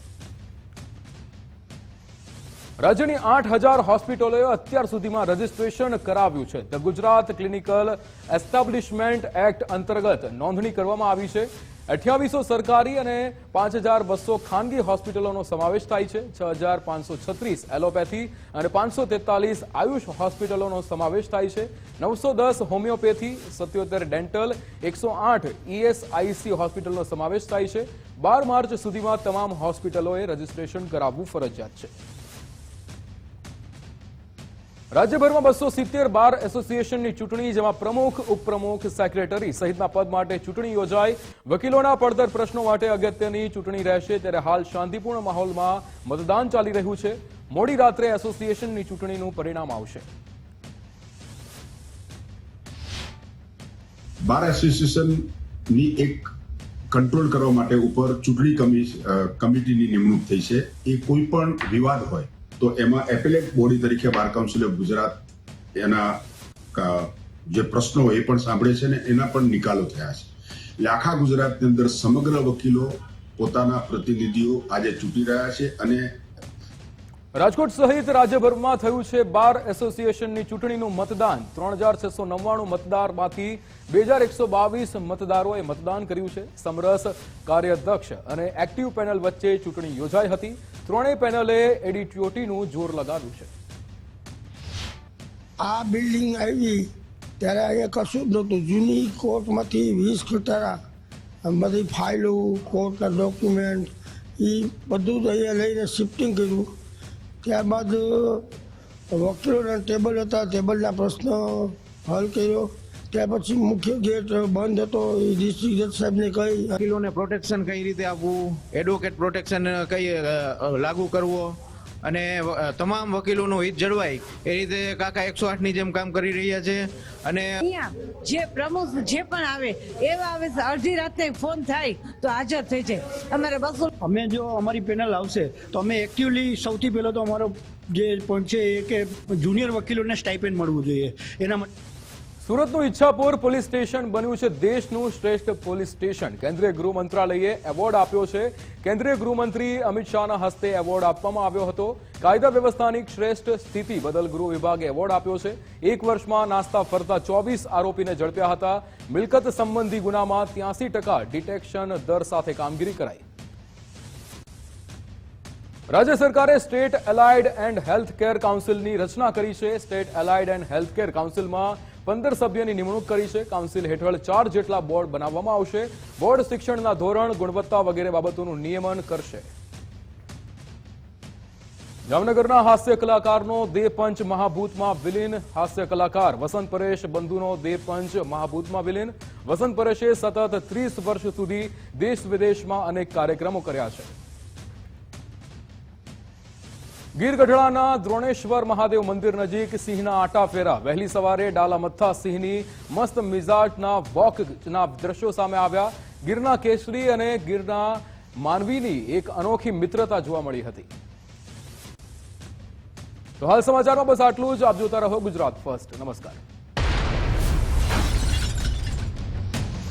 રાજ્યની 8000 હોસ્પિટલોએ અત્યાર સુધીમાં રજીસ્ટ્રેશન કરાવ્યું છે. The Gujarat clinical establishment act અંતર્ગત નોંધણી કરવામાં આવી છે. 2800 સરકારી અને 5200 ખાનગી હોસ્પિટલોનો સમાવેશ થાય છે. 6536 એલોપેથી અને 543 આયુષ હોસ્પિટલોનો સમાવેશ થાય છે. 910 હોમિયોપેથી, 77 ડેન્ટલ, 108 ESIC હોસ્પિટલનો સમાવેશ થાય છે. 12 માર્ચ સુધીમાં તમામ હોસ્પિટલોએ રજીસ્ટ્રેશન કરાવવું ફરજિયાત છે. રાજ્યભરમાં 270 બાર એસોસિએશનની ચૂંટણી, જેમાં પ્રમુખ, ઉપપ્રમુખ, સેક્રેટરી સહિતના પદ માટે ચૂંટણી યોજાઈ. વકીલોના પડતર પ્રશ્નો માટે અગત્યની ચૂંટણી રહેશે. ત્યારે હાલ શાંતિપૂર્ણ માહોલમાં મતદાન ચાલી રહ્યું છે. મોડી રાત્રે એસોસિએશનની ચૂંટણીનું પરિણામ આવશે. બાર એસોસિએશનની એક કંટ્રોલ કરવા માટે ઉપર ચૂંટણી કમિટીની નિમણૂક થઈ છે. એ કોઈ પણ વિવાદ હોય તો એમાં એપેલેટ બોડી તરીકે બાર કાઉન્સિલ ઓફ ગુજરાત એના જે પ્રશ્નો હોય એ પણ સાંભળે છે ને એના પણ નિકાલો થયા છે. એટલે આખા ગુજરાતની અંદર સમગ્ર વકીલો પોતાના પ્રતિનિધિઓ આજે ચૂંટી રહ્યા છે. અને રાજકોટ સહિત રાજ્યભરમાં થયું છે બાર એસોસિએશનની ચૂંટણીનું મતદાન. 3699 મતદારમાંથી 2122 મતદારોએ મતદાન કર્યું છે. સમરસ, કાર્યાધ્યક્ષ અને એક્ટિવ પેનલ વચ્ચે ચૂંટણી યોજાઈ હતી. ત્રણેય પેનલે એડિટોટીનું જોર લગાવ્યું છે. આ બિલ્ડિંગ આવી ત્યારે અહીંયા કશું જ નહોતું. જૂની કોર્ટમાંથી 20 ખટારા, બધી ફાઇલો, કોર્ટના ડોક્યુમેન્ટ એ બધું જ અહીંયા લઈને શિફ્ટિંગ કર્યું. ત્યારબાદ વકીલોના ટેબલ હતા, ટેબલના પ્રશ્ન હલ કર્યો. ત્યાર પછી મુખ્ય ગેટ બંધ હતો, એ ડિસ્ટ્રિક્ટ જજ સાહેબને કહી વકીલોને પ્રોટેક્શન કઈ રીતે આપવું, એડવોકેટ પ્રોટેક્શન કઈ લાગુ કરવો અને તમામ વકીલોનું હિત જળવાય એ રીતે કાકા 108ની જેમ કામ કરી રહ્યા છે. અને જે પ્રમુખ જે પણ આવે એવા આવે, અડધી રાતે ફોન થાય તો હાજર થઈ જાય. અમારે બસો અમે જો અમારી પેનલ આવશે તો અમે એક્ટિવલી સૌથી પહેલો તો અમારો જે પોઈન્ટ છે એ કે જુનિયર વકીલોને સ્ટાઇપેન્ડ મળવું જોઈએ. એના માટે સુરતનું ઈચ્છાપુર પોલીસ સ્ટેશન બન્યું છે દેશનું શ્રેષ્ઠ પોલીસ સ્ટેશન. કેન્દ્રીય ગૃહ મંત્રાલયે એવોર્ડ આપ્યો છે. કેન્દ્રીય ગૃહમંત્રી અમિત શાહના હસ્તે એવોર્ડ આપવામાં આવ્યો હતો. કાયદા વ્યવસ્થાની શ્રેષ્ઠ સ્થિતિ બદલ ગૃહ વિભાગે એવોર્ડ આપ્યો છે. 1 વર્ષમાં નાસ્તા ફરતા 24 આરોપીને ઝડપ્યા હતા. મિલકત સંબંધી ગુનામાં 83% ડિટેક્શન દર સાથે કામગીરી કરાઈ. રાજ્ય સરકારે state allied and health care કાઉન્સિલની રચના કરી છે. State allied and health care કાઉન્સિલમાં 15 સભ્યની નિમણૂક કરી છે. કાઉન્સિલ હેઠળ 4 જેટલા બોર્ડ બનાવવામાં આવશે. બોર્ડ શિક્ષણના ધોરણ, ગુણવત્તા વગેરે બાબતોનું નિયમન કરશે. જામનગરના હાસ્ય કલાકારનો દેહ પંચ મહાભૂતમાં વિલીન. હાસ્ય કલાકાર વસંત પરેશ બંધુનો દેહ પંચ મહાભૂતમાં વિલીન. વસંત પરેશે સતત 30 વર્ષ સુધી દેશ વિદેશમાં અનેક કાર્યક્રમો કર્યા છે. ગીર ગઢડાના દ્રોણેશ્વર મહાદેવ મંદિર નજીક સિંહના આટા ફેરા. વહેલી સવારે ડાલામથ્થા સિંહની મસ્ત મિજાજના વોકના દ્રશ્યો સામે આવ્યા. ગીરના કેસરી અને ગીરના માનવીની એક અનોખી મિત્રતા જોવા મળી હતી. તો હાલ સમાચારમાં બસ આટલું જ. આપ જોતા રહો ગુજરાત ફર્સ્ટ. નમસ્કાર.